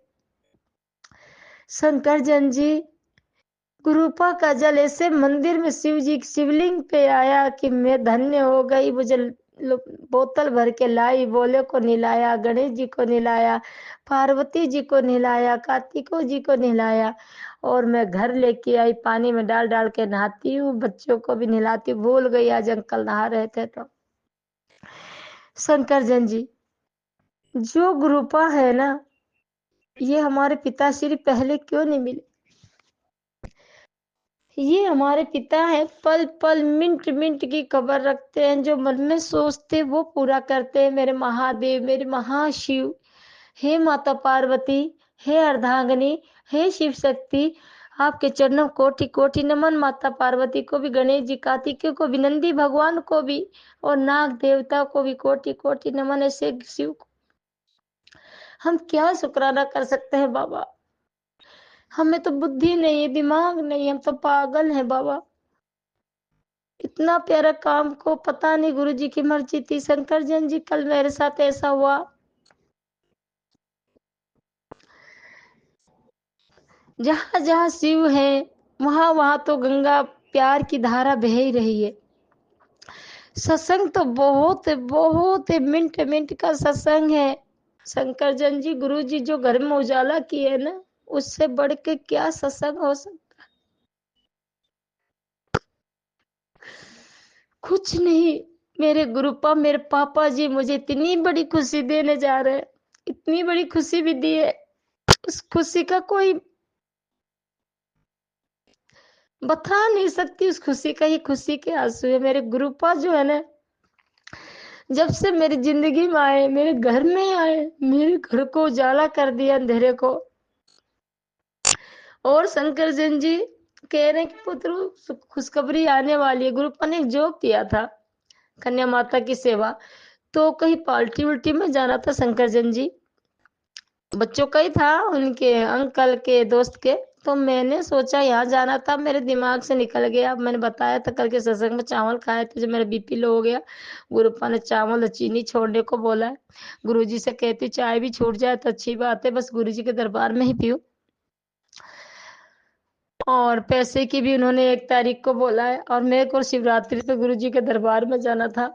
शंकर जैन जी, गुरुपा का जल ऐसे मंदिर में शिव जी शिवलिंग पे आया कि मैं धन्य हो गई। मुझे बोतल भर के लाई, बोले को नहलाया, गणेश जी को नहलाया, पार्वती जी को नहलाया, कार्तिको जी को नहलाया और मैं घर लेके आई, पानी में डाल डाल के नहाती हूँ, बच्चों को भी नहलाती। भूल गई आज अंकल नहा रहे थे तो। शंकर जैन जी, जो गुरुपा है ना, ये हमारे पिताश्री पहले क्यों नहीं मिले? ये हमारे पिता हैं, पल पल मिनट मिनट की खबर रखते हैं, जो मन में सोचते वो पूरा करते हैं मेरे महादेव, मेरे महाशिव। हे माता पार्वती, हे अर्धांगिनी, हे शिव शक्ति, आपके चरणों कोटि कोटि नमन। माता पार्वती को भी, गणेश जी कार्तिकेय को भी, नंदी भगवान को भी और नाग देवता को भी कोटि कोटि नमन। ऐसे शिव को हम क्या शुक्राना कर सकते हैं बाबा? हमें तो बुद्धि नहीं है, दिमाग नहीं, हम तो पागल हैं बाबा। इतना प्यारा काम को पता नहीं गुरु जी की मर्जी थी। शंकर जैन जी, कल मेरे साथ ऐसा हुआ। जहां जहां शिव है वहां वहां तो गंगा प्यार की धारा बह ही रही है। सत्संग तो बहुत है, मिनट मिनट का सत्संग है। शंकर जैन जी, गुरु जी जो घर में उजाला किए ना, उससे बढ़ के क्या सत्संग हो सकता? कुछ नहीं। मेरे गुरुपा, मेरे पापा जी मुझे इतनी बड़ी खुशी देने जा रहे हैं, इतनी बड़ी खुशी भी दी है, उस खुशी का कोई बता नहीं सकती। उस खुशी का, ये खुशी के आंसू है। मेरे गुरुपा जो है ना, जब से मेरी जिंदगी में आए, मेरे घर में आए, मेरे घर को उजाला कर दिया अंधेरे को। और शंकर जैन जी कह रहे हैं कि पुत्र खुशखबरी आने वाली है। गुरुपा ने एक जॉब दिया था, कन्या माता की सेवा, तो कहीं पार्टी उल्टी में जाना था शंकर जैन जी, बच्चों का ही था, उनके अंकल के दोस्त के। तो मैंने सोचा यहाँ जाना था, मेरे दिमाग से निकल गया। अब मैंने बताया था कल के सत्संग में चावल खाए थे, जब मेरा बीपी लो हो गया, गुरुपा ने चावल और चीनी छोड़ने को बोला है। गुरुजी से कहती चाय भी छूट जाए तो अच्छी बात है, बस गुरुजी के दरबार में ही पियो। और पैसे की भी उन्होंने 1 तारीख को बोला है, और मेरे को शिवरात्रि पे गुरुजी के दरबार में जाना था।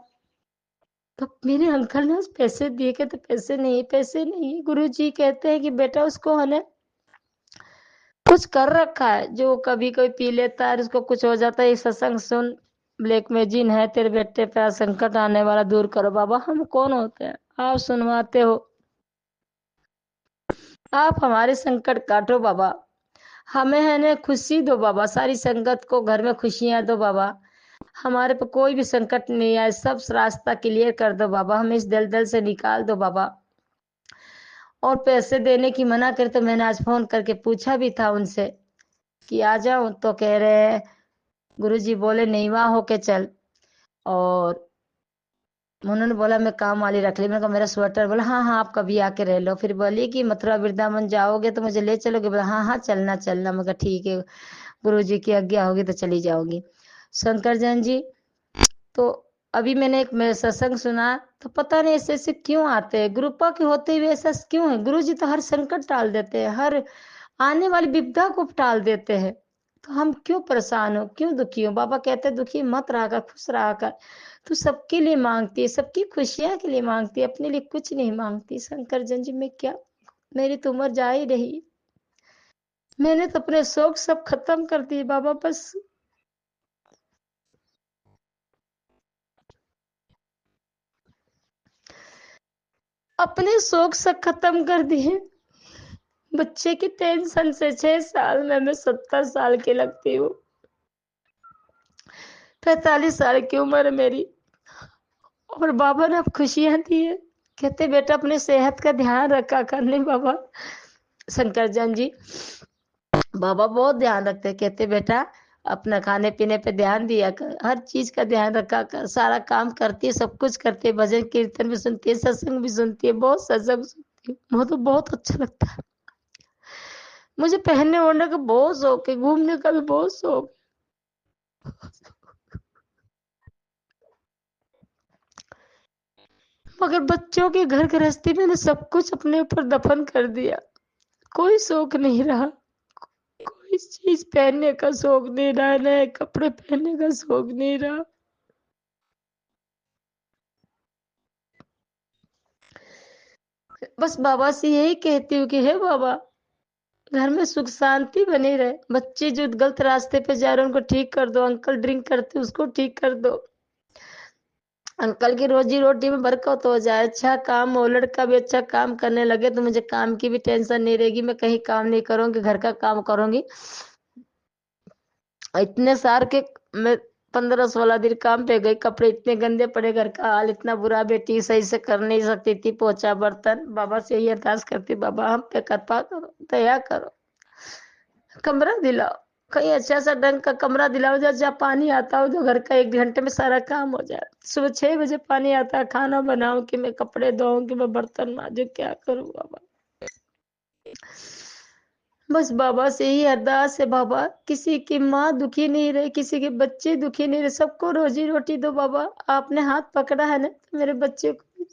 तो मेरे अंकल ने उस पैसे दिए, कहते पैसे नहीं, पैसे नहीं। गुरुजी कहते हैं कि बेटा उसको है ना कुछ कर रखा है, जो कभी कोई पी लेता है उसको कुछ हो जाता है। ये सत्संग सुन, ब्लैक मैजिन है तेरे बेटे पे संकट आने वाला, दूर करो। बाबा हम कौन होते हैं, आप सुनवाते हो, आप हमारे संकट काटो बाबा, हमें है ना खुशी दो बाबा, सारी संगत को घर में खुशियां दो बाबा, हमारे पे कोई भी संकट नहीं आए, सब रास्ता क्लियर कर दो बाबा, हमें इस दलदल से निकाल दो बाबा। और पैसे देने की मना करे तो मैंने आज फोन करके पूछा भी था उनसे कि आ जाऊं, तो कह रहे हैं गुरुजी बोले नहीं वहां होके चल। और उन्होंने बोला मैं काम वाली रख ली। मैंने कहा मेरा स्वेटर, बोला हाँ हाँ आप कभी आके रह लो। फिर बोली कि मथुरा वृंदावन जाओगे तो मुझे ले चलोगे, बोला हाँ हाँ चलना चलना। मैं कहा ठीक है, गुरुजी की आज्ञा होगी तो चली जाऊंगी। शंकर जैन जी, तो अभी मैंने एक सत्संग सुना, तो पता नहीं ऐसे ऐसे क्यों आते हैं, गुरुपा के होते हुए ऐसा क्यों है। गुरुजी तो हर संकट टाल देते हैं, हर आने वाली विपदा को टाल देते हैं, तो हम क्यों परेशान हो, क्यों दुखी हो। बाबा कहते दुखी मत रहा कर, खुश रहा कर। तू सबके लिए मांगती है, सबकी खुशियां के लिए मांगती है, अपने लिए कुछ नहीं मांगती। शंकर जन जी मैं क्या, मेरी तो उम्र जा ही रही, मैंने तो अपने शौक सब खत्म कर दिए बाबा, बस अपने शौक सब खत्म कर दिए। बच्चे की टेंशन से 6 साल में मैं 70 साल की लगती हूँ, 45 साल की उम्र है मेरी, और बाबा ने अब खुशियां दी है। कहते बेटा अपने सेहत का ध्यान रखा करने बाबा। शंकर जैन जी बाबा बहुत ध्यान रखते, कहते बेटा अपना खाने पीने पे ध्यान दिया कर, हर चीज का ध्यान रखा कर, सारा काम करती है, सब कुछ करती है, भजन कीर्तन भी सुनती है, सत्संग भी सुनती है, बहुत सत्संग सुनती है, मुझे तो बहुत अच्छा लगता है। मुझे पहनने ओढ़ने का बहुत शौक है, घूमने का भी बहुत शौक है, मगर बच्चों के घर गृहस्थी मैंने सब कुछ अपने ऊपर दफन कर दिया, कोई शौक नहीं रहा, कोई चीज पहनने का शौक नहीं रहा, नए कपड़े पहनने का शौक नहीं रहा। बस बाबा से यही कहती हूँ कि हे बाबा घर में सुख शांति बनी रहे, बच्चे जो गलत रास्ते पे जा रहे हैं उनको ठीक कर दो, अंकल ड्रिंक करते उसको ठीक कर दो, अंकल की रोजी रोटी में बरकत हो जाए, अच्छा काम हो, लड़का भी अच्छा काम करने लगे तो मुझे काम की भी टेंशन नहीं रहेगी, मैं कहीं काम नहीं करूंगी, घर का काम करूंगी। इतने सार के मैं 15-16 दिन काम पे गई, कपड़े इतने गंदे पड़े, घर का हाल इतना बुरा, बेटी सही से कर नहीं सकती थी पोछा बर्तन। बाबा से यही अरदास करती बाबा हम पे कृपा करो, दया करो, कमरा दिलाओ, कहीं अच्छा सा ढंग का कमरा दिलाओ जहाँ पानी आता हो, जो घर का 1 घंटे में सारा काम हो जाए। सुबह 6 बजे पानी आता है, खाना बनाऊं कि मैं कपड़े धोऊं कि मैं बर्तन मांजू, क्या करूं बाबा। बस बाबा से ही अरदास है बाबा, किसी की माँ दुखी नहीं रहे, किसी के बच्चे दुखी नहीं रहे, सबको रोजी रोटी दो बाबा। आपने हाथ पकड़ा है ना, तो मेरे बच्चे को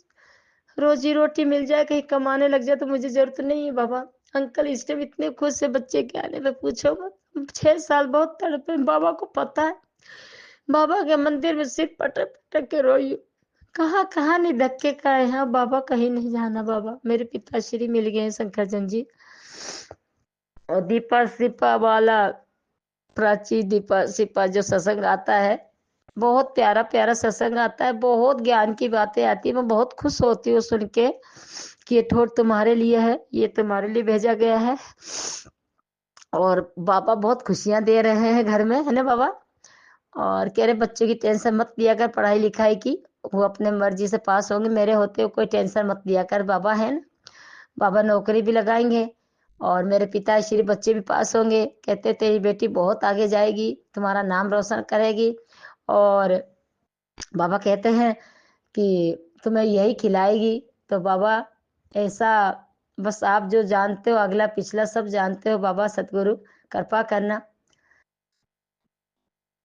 रोजी रोटी मिल जाए, कहीं कमाने लग जाए तो मुझे जरूरत नहीं है बाबा। अंकल इस टाइम इतने खुश है बच्चे के आने पे, पूछो मत। 6 साल बहुत तड़पे, बाबा को पता है, बाबा के मंदिर में सिर पटक पटक के रोई, कहाँ कहाँ नहीं धक्के खाए हैं, बाबा कहीं नहीं जाना बाबा। मेरे पिताश्री मिल गए हैं शंकर जन जी, और दीपा सिपा वाला, प्राची दीपा सिपा जो सत्संग आता है, बहुत प्यारा प्यारा सत्संग आता है, बहुत ज्ञान की बातें आती है, मैं बहुत खुश होती हूँ सुन के कि ये ठोट तुम्हारे लिए है, ये तुम्हारे लिए भेजा गया है। और बाबा बहुत खुशियां दे रहे हैं घर में, है ना बाबा। और कह रहे बच्चों की टेंशन मत लिया कर पढ़ाई लिखाई की, वो अपने मर्जी से पास होंगे, मेरे होते हुए कोई टेंशन मत लिया कर बाबा, है ना। बाबा नौकरी भी लगाएंगे, और मेरे पिता श्री बच्चे भी पास होंगे, कहते तेरी बेटी बहुत आगे जाएगी, तुम्हारा नाम रोशन करेगी। और बाबा कहते हैं कि तुम्हें यही खिलाएगी। तो बाबा ऐसा, बस आप जो जानते हो अगला पिछला सब जानते हो बाबा सतगुरु, कृपा करना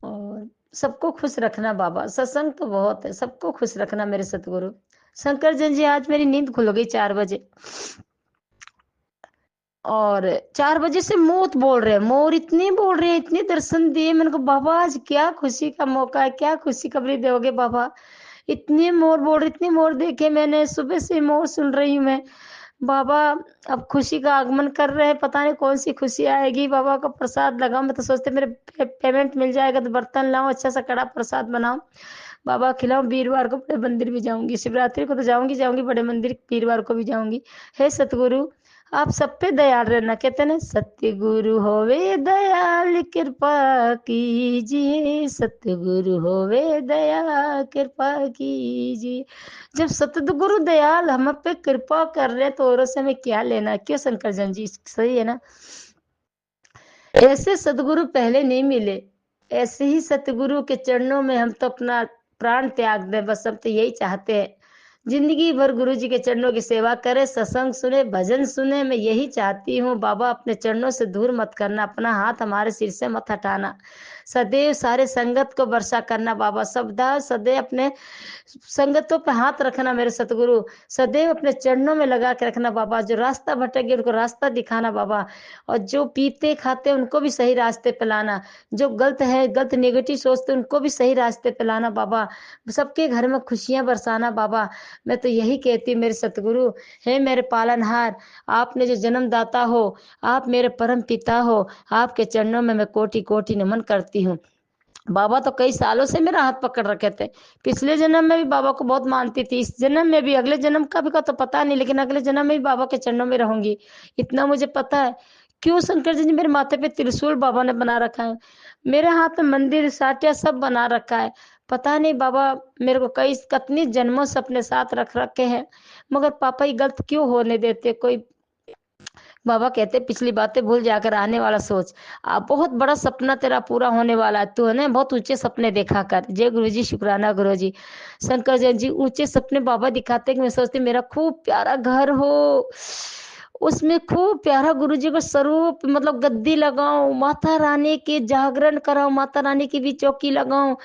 और सबको खुश रखना बाबा। सत्संग तो बहुत है, सबको खुश रखना मेरे सतगुरु। शंकर जन जी, आज मेरी नींद खुल गई 4 बजे और 4 बजे से मोत बोल रहे हैं, मोर इतने बोल रहे हैं, इतने दर्शन दिए। मैंने कहा बाबा आज क्या खुशी का मौका है, क्या खुशी खबरी दोगे बाबा। इतने मोर बोल रहे, इतने मोर देखे मैंने, सुबह से मोर सुन रही हूँ मैं बाबा। अब खुशी का आगमन कर रहे हैं, पता नहीं कौन सी खुशी आएगी। बाबा का प्रसाद लगाओ, मैं तो सोचते मेरे पेमेंट मिल जाएगा तो बर्तन लाऊं, अच्छा सा कड़ा प्रसाद बनाऊं, बाबा खिलाऊं। वीरवार को बड़े मंदिर भी जाऊंगी, शिवरात्रि को तो जाऊंगी बड़े मंदिर, वीरवार को भी जाऊंगी। हे सतगुरु आप सब पे दयाल रहना। कहते ना सतगुरु होवे दयाल कृपा कीजिए, सतगुरु होवे दयाल कृपा कीजिए। जब सतगुरु दयाल हम पे कृपा कर रहे हैं तो औरों से हमें क्या लेना। क्यों शंकर जन जी, सही है ना। ऐसे सतगुरु पहले नहीं मिले, ऐसे ही सतगुरु के चरणों में हम तो अपना प्राण त्याग दें, बस हम तो यही चाहते हैं। जिंदगी भर गुरु जी के चरणों की सेवा करें, सत्संग सुने, भजन सुने, मैं यही चाहती हूँ। बाबा अपने चरणों से दूर मत करना, अपना हाथ हमारे सिर से मत हटाना, सदैव सारे संगत को वर्षा करना बाबा। सदैव अपने संगतों पे हाथ रखना मेरे सतगुरु, सदैव अपने चरणों में लगा के रखना बाबा। जो रास्ता भटक गए उनको रास्ता दिखाना बाबा, और जो पीते खाते उनको भी सही रास्ते पे लाना, जो गलत है, गलत नेगेटिव सोचते उनको भी सही रास्ते पे लाना बाबा। सबके घर में खुशियां बरसाना बाबा। मैं तो यही कहती हूँ मेरे सतगुरु, हे मेरे पालनहार, आपने जो जन्मदाता हो, आप मेरे परम पिता हो, आपके चरणों में मैं कोटि कोटि नमन करती हूँ। बाबा तो कई सालों से मेरा हाथ पकड़ रखे थे, पिछले जन्म में भी बाबा को बहुत मानती थी, इस जन्म में भी, अगले जन्म का भी का तो पता नहीं, लेकिन अगले जन्म में भी बाबा के चरणों में रहूंगी, इतना मुझे पता है। क्यों शंकर जी, मेरे माथे पे त्रिशूल बाबा ने बना रखा है, मेरे हाथ में मंदिर साटिया सब बना रखा है। पता नहीं बाबा मेरे को कई कितनी जन्मों से अपने साथ रख रखे हैं, मगर पापा ये गलत क्यों होने देते कोई। बाबा कहते पिछली बातें भूल जाकर आने वाला सोच। बहुत बड़ा सपना तेरा पूरा होने वाला है, तू है ना बहुत ऊंचे सपने देखा कर। जय गुरु जी, शुक्राना गुरु जी। शंकर जैन जी, ऊंचे सपने बाबा दिखाते कि मैं सोचती मेरा खूब प्यारा घर हो, उसमें खूब प्यारा गुरु जी का स्वरूप, मतलब गद्दी लगाऊं, माता रानी के जागरण कराऊं, माता रानी की भी चौकी लगाऊं,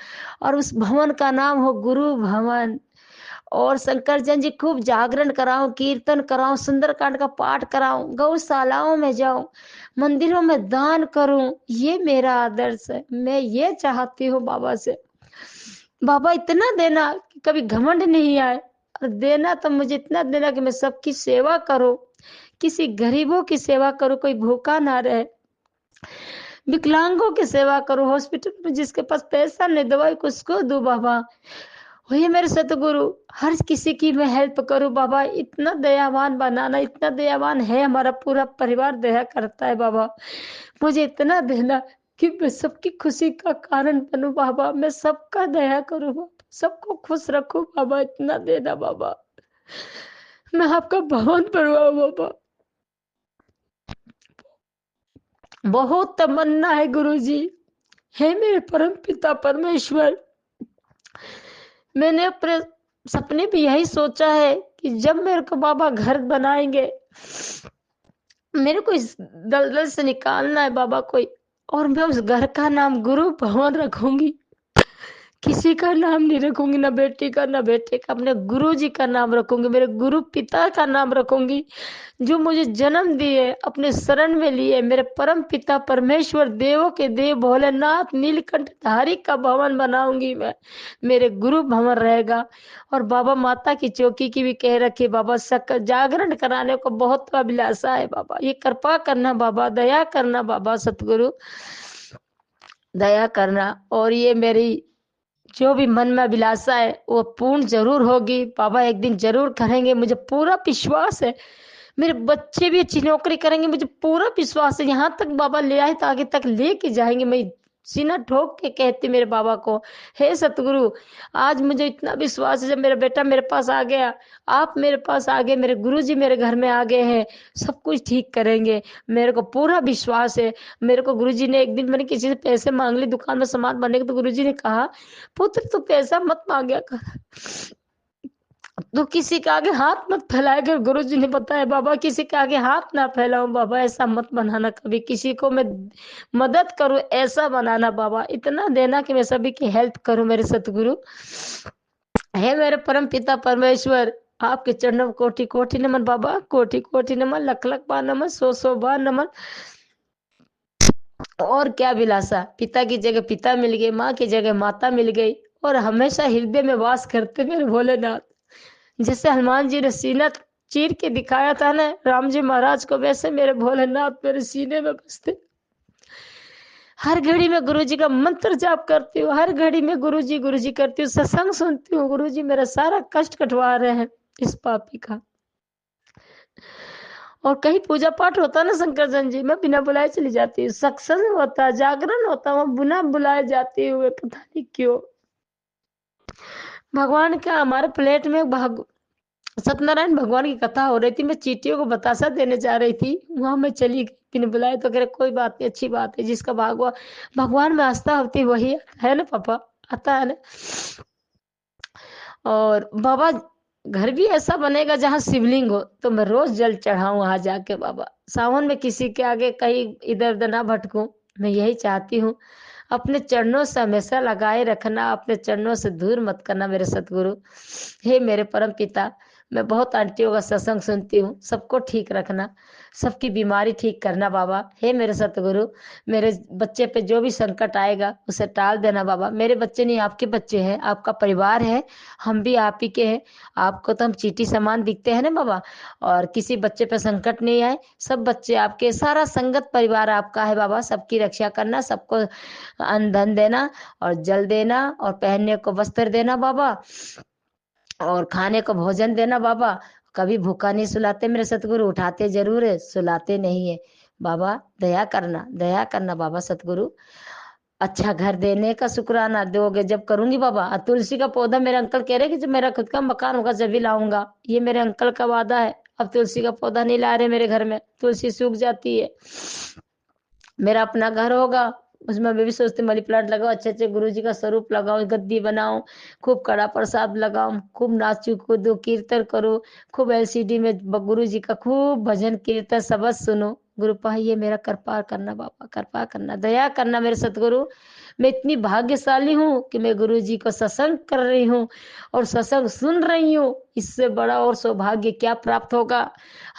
और उस भवन का नाम हो गुरु भवन। और शंकर जन जी खूब जागरण कराऊं, कीर्तन कराऊं, सुंदरकांड का पाठ कराऊं, गौशालाओं में जाऊं, मंदिरों में दान करूं। ये मेरा आदर्श है, मैं ये चाहती हूँ बाबा से। बाबा इतना देना कि कभी घमंड नहीं आए, और देना तो मुझे इतना देना कि मैं सबकी सेवा करूं, किसी गरीबों की सेवा करूं, कोई भूखा ना रहे, विकलांगों की सेवा करूं, हॉस्पिटल में जिसके पास पैसा नहीं दवाई को उसको दूं बाबा। वही मेरे सतगुरु, हर किसी की मैं हेल्प करूं बाबा। इतना दयावान बनाना, इतना दयावान है हमारा पूरा परिवार, दया करता है बाबा। मुझे इतना देना कि मैं सबकी खुशी का कारण बनूं बाबा, मैं सबका दया करूं बाबा, सबको खुश रखूं बाबा। इतना देना बाबा, मैं आपका भवन बनवाऊं बाबा। बहुत तमन्ना है गुरु जी, हे मेरे परम पिता परमेश्वर। मैंने अपने सपने भी यही सोचा है कि जब मेरे को बाबा घर बनाएंगे, मेरे को इस दलदल से निकालना है बाबा कोई, और मैं उस घर का नाम गुरु भवन रखूंगी। किसी का नाम नहीं रखूंगी, ना बेटी का ना बेटे का, अपने गुरु जी का नाम रखूंगी, मेरे गुरु पिता का नाम रखूंगी, जो मुझे जन्म दिए, अपने शरण में लिए, मेरे परम पिता परमेश्वर, देवों के देव भोलेनाथ नीलकंठ धारी का भवन बनाऊंगी मैं, मेरे गुरु भवन रहेगा। और बाबा माता की चौकी की भी कह रखी बाबा, जागरण कराने को बहुत अभिलाषा है बाबा। ये कृपा करना बाबा, दया करना बाबा, सतगुरु दया करना। और ये मेरी जो भी मन में अभिलाषा है वो पूर्ण जरूर होगी बाबा, एक दिन जरूर करेंगे, मुझे पूरा विश्वास है। मेरे बच्चे भी अच्छी नौकरी करेंगे, मुझे पूरा विश्वास है। यहाँ तक बाबा ले आए तो आगे तक लेके जाएंगे। मैं सीना ठोक के कहती मेरे बाबा को, हे सतगुरु आज मुझे इतना विश्वास है, जब मेरा बेटा मेरे पास आ गया, आप मेरे पास आ गए, मेरे गुरु जी मेरे घर में आ गए हैं, सब कुछ ठीक करेंगे, मेरे को पूरा विश्वास है। मेरे को गुरु जी ने एक दिन, मैंने किसी से पैसे मांग ली दुकान में सामान बनने के, तो गुरु जी ने कहा पुत्र तू पैसा मत मांगया कर, तो किसी के आगे हाथ मत फैलाया कर, गुरु जी ने बताया बाबा किसी के आगे हाथ ना फैलाऊं बाबा, ऐसा मत बनाना कभी, किसी को मैं मदद करूं ऐसा बनाना बाबा, इतना देना कि मैं सभी की हेल्प करूं मेरे सतगुरु। हे मेरे परम पिता परमेश्वर, आपके चरणों में कोटि कोटि नमन बाबा, कोटि कोटि नमन, लख लख बार नमन, सौ सौ बार नमन। और क्या विलासा, पिता की जगह पिता मिल गए, माँ की जगह माता मिल गई, और हमेशा हृदय में वास करते मेरे भोलेनाथ। जैसे हनुमान जी ने सीना चीर के दिखाया था ना राम जी महाराज को, वैसे मेरे भोलेनाथ मेरे सीने में बसते। हर घड़ी में गुरु जी का मंत्र जाप करती हूँ, हर घड़ी में गुरु जी करती हूँ, सत्संग सुनती हूँ। गुरु जी मेरा सारा कष्ट कटवा रहे हैं इस पापी का। और कहीं पूजा पाठ होता ना शंकर जन जी, मैं बिना बुलाए चली जाती हूँ। सत्संग होता, जागरण होता, मैं बिना बुलाए जाती हूँ, पता नहीं क्यों। भगवान का हमारे प्लेट में सत्यनारायण भगवान की कथा हो रही थी, मैं चीटियों को बतासा देने जा रही थी, वहां मैं चली गई बिना बुलाए। तो कह रहे कोई बात नहीं, अच्छी बात है, जिसका भगवान में आस्था होती वही है ना पापा, आता है ना। और बाबा घर भी ऐसा बनेगा जहाँ शिवलिंग हो, तो मैं रोज जल चढ़ाऊं वहां जाके बाबा। सावन में किसी के आगे कहीं इधर उधर ना भटकूं, मैं यही चाहती हूँ। अपने चरणों से हमेशा लगाए रखना, अपने चरणों से दूर मत करना मेरे सतगुरु। हे मेरे परम पिता, मैं बहुत आंटियों का सत्संग सुनती हूँ, सबको ठीक रखना, सबकी बीमारी ठीक करना बाबा। हे मेरे सतगुरु, मेरे बच्चे पे जो भी संकट आएगा उसे टाल देना बाबा। मेरे बच्चे नहीं, आपके बच्चे हैं, आपका परिवार है, हम भी आप ही के हैं। आपको तो हम चीटी समान दिखते हैं ना बाबा, और किसी बच्चे पे संकट नहीं आए, सब बच्चे आपके, सारा संगत परिवार आपका है बाबा। सबकी रक्षा करना, सबको अन्न धन देना, और जल देना, और पहनने को वस्त्र देना बाबा, और खाने को भोजन देना बाबा। कभी भूखा नहीं सुलाते मेरे सतगुरु, उठाते जरूर है, सुलाते नहीं है बाबा। दया करना बाबा सतगुरु। अच्छा घर देने का शुक्राना दोगे जब करूंगी बाबा। तुलसी का पौधा मेरे अंकल कह रहे कि जब मेरा खुद का मकान होगा जब भी लाऊंगा, ये मेरे अंकल का वादा है। अब तुलसी का पौधा नहीं ला रहे मेरे घर में, तुलसी सूख जाती है। मेरा अपना घर होगा, उसमें मैं भी सोचती मनी प्लांट लगाओ, अच्छे अच्छे गुरु जी का स्वरूप लगाओ, गद्दी बनाओ, खूब कड़ा प्रसाद लगाओ, खूब नाचू कूदू, कीर्तन करो, खूब एलसीडी में गुरु जी का खूब भजन कीर्तन सबद सुनो। गुरु पाही ये मेरा कृपा करना बाबा, कृपा करना, दया करना मेरे सतगुरु। मैं इतनी भाग्यशाली हूँ कि मैं गुरु जी को सत्संग कर रही हूँ और सत्संग सुन रही हूँ। इससे बड़ा और सौभाग्य क्या प्राप्त होगा।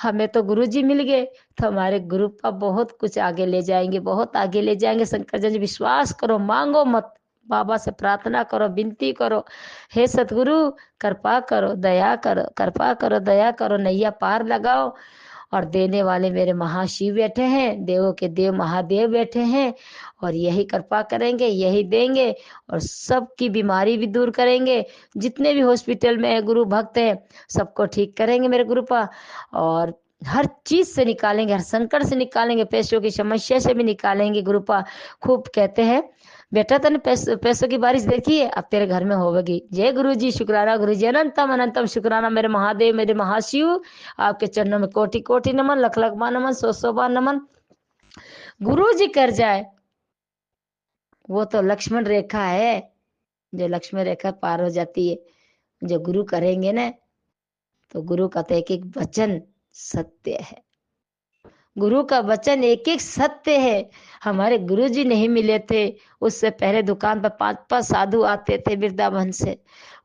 हमें तो गुरु जी मिल गए, तो हमारे गुरु का बहुत कुछ आगे ले जाएंगे, बहुत आगे ले जाएंगे। शंकर जी विश्वास करो, मांगो मत, बाबा से प्रार्थना करो, विनती करो, हे सतगुरु कृपा करो, दया करो, कृपा करो, दया करो, नैया पार लगाओ। और देने वाले मेरे महाशिव बैठे हैं, देवों के देव महादेव बैठे हैं, और यही कृपा करेंगे, यही देंगे, और सबकी बीमारी भी दूर करेंगे। जितने भी हॉस्पिटल में है गुरु भक्त हैं, सबको ठीक करेंगे मेरे गुरु पा, और हर चीज से निकालेंगे, हर संकट से निकालेंगे, पैसों की समस्या से भी निकालेंगे गुरु पा। खूब कहते हैं बेटा तने पैसों की बारिश देखी है, अब तेरे घर में होगी। जय गुरु जी, शुक्राना गुरु जी, अनंतम अनंतम शुक्राना मेरे महादेव, मेरे महाशिव। आपके चरणों में कोटि कोटि नमन, लख लख बार नमन, सौ सौ बार नमन। गुरु जी कर जाए वो तो लक्ष्मण रेखा है, जो लक्ष्मण रेखा पार हो जाती है। जो गुरु करेंगे ना, तो गुरु का तो एक एक वचन सत्य है, गुरु का वचन एक एक सत्य है। हमारे गुरु जी नहीं मिले थे, उससे पहले दुकान पर 5-5 साधु आते थे वृंदावन से,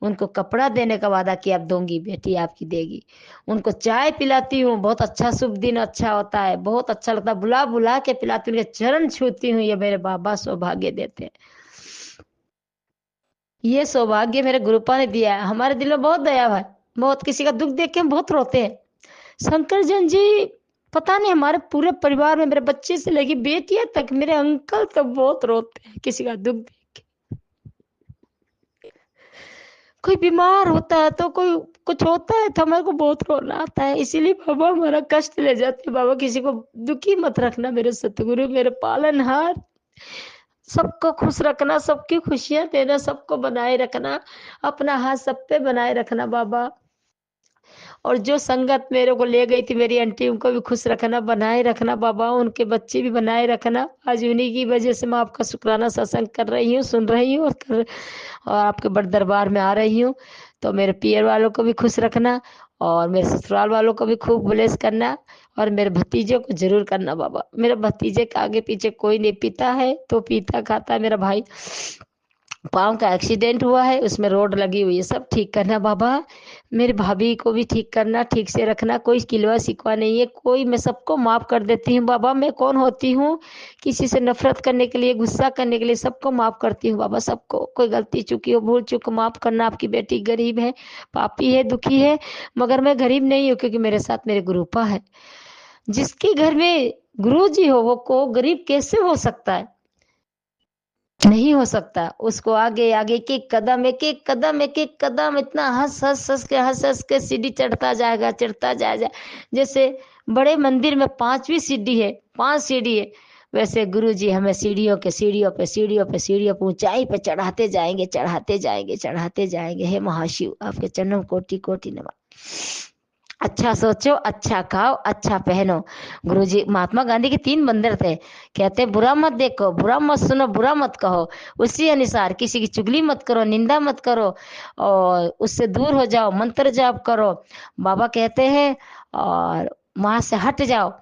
उनको कपड़ा देने का वादा किया, अब दूंगी बेटी आपकी देगी। उनको चाय पिलाती हूँ, बहुत अच्छा शुभ दिन अच्छा होता है, बहुत अच्छा लगता है, बुला बुला के पिलाती हूँ, उनके चरण छूती हूँ। ये मेरे बाबा सौभाग्य देते हैं, ये सौभाग्य मेरे गुरुपा ने दिया है। हमारे दिल में बहुत दया है, बहुत किसी का दुख देख के हम बहुत रोते हैं। शंकर जन जी पता नहीं, हमारे पूरे परिवार में, मेरे बच्चे से लगी बेटियां तक, मेरे अंकल तक बहुत रोते हैं किसी का दुख देख के। कोई बीमार होता है तो कोई कुछ होता है तो हमारे को बहुत रोना आता है, इसीलिए बाबा हमारा कष्ट ले जाते हैं। बाबा किसी को दुखी मत रखना मेरे सतगुरु, मेरे पालनहार। सबको खुश रखना, सबकी खुशियां देना, सबको बनाए रखना, अपना हाथ सब पे बनाए रखना बाबा। और जो संगत मेरे को ले गई थी मेरी आंटी, उनको भी खुश रखना, बनाए रखना बाबा, उनके बच्चे भी बनाए रखना। आज उन्हीं की वजह से मैं आपका शुक्राना सत्संग कर रही हूँ, सुन रही हूँ, और आपके बड़ दरबार में आ रही हूँ। तो मेरे पियर वालों को भी खुश रखना और मेरे ससुराल वालों को भी खूब ब्लेस करना और मेरे भतीजों को जरूर करना बाबा। मेरे भतीजे के आगे पीछे कोई नहीं, पीता है तो पीता खाता है मेरा भाई, पाँव का एक्सीडेंट हुआ है, उसमें रोड लगी हुई है, सब ठीक करना बाबा। मेरी भाभी को भी ठीक करना, ठीक से रखना, कोई किलवा शिकवा नहीं है कोई, मैं सबको माफ़ कर देती हूँ बाबा। मैं कौन होती हूँ किसी से नफरत करने के लिए, गुस्सा करने के लिए, सबको माफ़ करती हूँ बाबा। सबको कोई गलती चुकी हो, भूल चूक माफ़ करना। आपकी बेटी गरीब है, पापी है, दुखी है, मगर मैं गरीब नहीं हूँ क्योंकि मेरे साथ मेरे गुरुपा है। जिसके घर में गुरु जी हो वो को गरीब कैसे हो सकता है? नहीं हो सकता। उसको आगे आगे एक एक कदम, एक एक कदम, एक एक कदम इतना हंस हंस के सीढ़ी चढ़ता जाएगा, चढ़ता जाएगा। जैसे बड़े मंदिर में 5वीं सीढ़ी है, 5 सीढ़ी है, वैसे गुरु जी हमें सीढ़ियों के सीढ़ियों पे सीढ़ियों पे सीढ़ियों पे ऊंचाई पे चढ़ाते जाएंगे, चढ़ाते जाएंगे, चढ़ाते जाएंगे। हे महाशिव, आपके चरणों में कोटि कोटि नमन। अच्छा सोचो, अच्छा खाओ, अच्छा पहनो। गुरुजी महात्मा गांधी के 3 बंदर थे, कहते बुरा मत देखो, बुरा मत सुनो, बुरा मत कहो, उसी अनुसार किसी की चुगली मत करो, निंदा मत करो और उससे दूर हो जाओ, मंत्र जाप करो। बाबा कहते हैं और वहां से हट जाओ।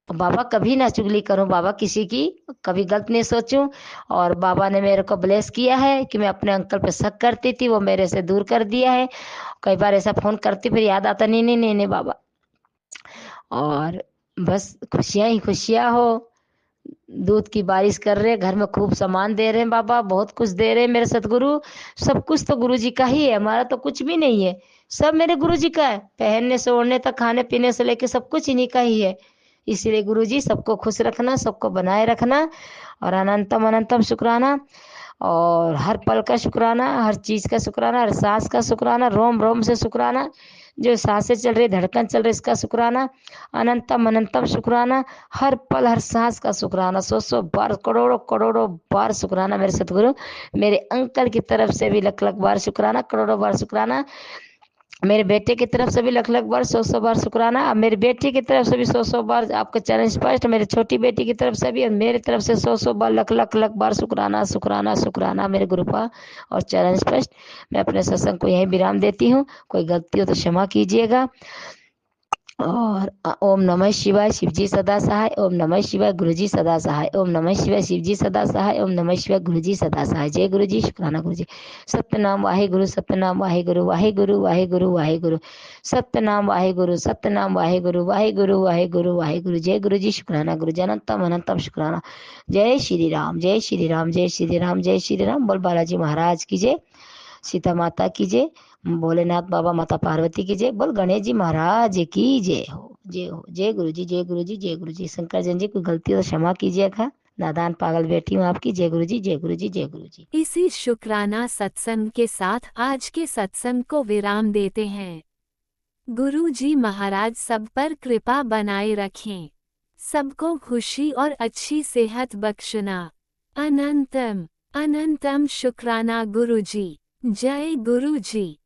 बाबा कभी ना चुगली करूं, बाबा किसी की कभी गलत नहीं सोचूं। और बाबा ने मेरे को ब्लेस किया है कि मैं अपने अंकल पे शक करती थी, वो मेरे से दूर कर दिया है। कई बार ऐसा फोन करती फिर याद आता, नहीं नहीं नहीं नहीं बाबा। और बस खुशियां ही खुशियां हो। दूध की बारिश कर रहे, घर में खूब सामान दे रहे हैं बाबा, बहुत कुछ दे रहे हैं मेरे सतगुरु। सब कुछ तो गुरु जी का ही है, हमारा तो कुछ भी नहीं है, सब मेरे गुरु जी का है। पहनने से ओढ़ने तक, खाने पीने से लेके सब कुछ इन्हीं का ही है। इसीलिए गुरु जी सबको खुश रखना, सबको बनाए रखना और अनंतम अनंतम शुक्राना। और हर पल का शुक्राना, हर चीज़ का शुक्राना, हर सांस का शुक्राना, रोम रोम से शुक्राना, जो सांसें चल रही, धड़कन चल रही, इसका शुक्राना। अनंतम अनंतम शुक्राना, हर पल हर सांस का शुक्राना, 100 बार, करोड़ों करोड़ों बार शुक्राना मेरे सतगुरु। मेरे अंकल की तरफ से भी लख लख बार शुक्राना, करोड़ों बार शुक्राना। मेरे बेटे की तरफ से भी लख लख बार, 100 बार शुक्राना। अब मेरी बेटी की तरफ से भी 100 बार आपका चरण स्पष्ट, मेरी छोटी बेटी की तरफ से भी और मेरी तरफ से 100 बार लख लख लख बार शुक्राना शुक्राना शुक्राना मेरे गुरुपा और चरण स्पष्ट। मैं अपने सत्संग को यहीं विराम देती हूँ, कोई गलती हो तो क्षमा कीजिएगा। और ओम नमः शिवाय, शिवजी सदा सहाय। ओम नमः शिवाय, गुरुजी सदा सहाय। ओम नमः शिवाय, शिवजी सदा सहाय। ओम नमः शिवाय, गुरुजी सदा सहाय। जय गुरुजी, शुक्राना गुरुजी। सत्यनाम वाहेगुरु, सत्यनाम वाहेगुरु, वाहेगुरु वाहेगुरु वाहेगुरु, सत्यनाम वाहेगुरु, सत्यनाम वाहेगुरु, वाहेगुरु वाहेगुरु वाहेगुरु। जय गुरुजी, शुक्राना गुरुजी, अनंतम अनंतम शुक्राना। जय श्री राम, जय श्री राम, जय श्री राम, जय श्री राम। बोल बालाजी महाराज की जय, सीता माता की जय, भोलेनाथ बाबा माता पार्वती की जय, बोल गणेश जी महाराज की जय हो, जय हो। जय गुरु जी, जय गुरु जी, जय गुरु जी। शंकर जन जी कोई गलती हो क्षमा कीजिएगा, नादान पागल बेटी हूँ आपकी। जय गुरु जी, जय गुरु जी, जय गुरु जी। इसी शुक्राना सत्संग के साथ आज के सत्संग को विराम देते हैं। गुरु जी महाराज सब पर कृपा बनाए रखें, सबको खुशी और अच्छी सेहत बख्शना। अनंतम अनंतम शुक्राना गुरु जी। जय गुरु जी।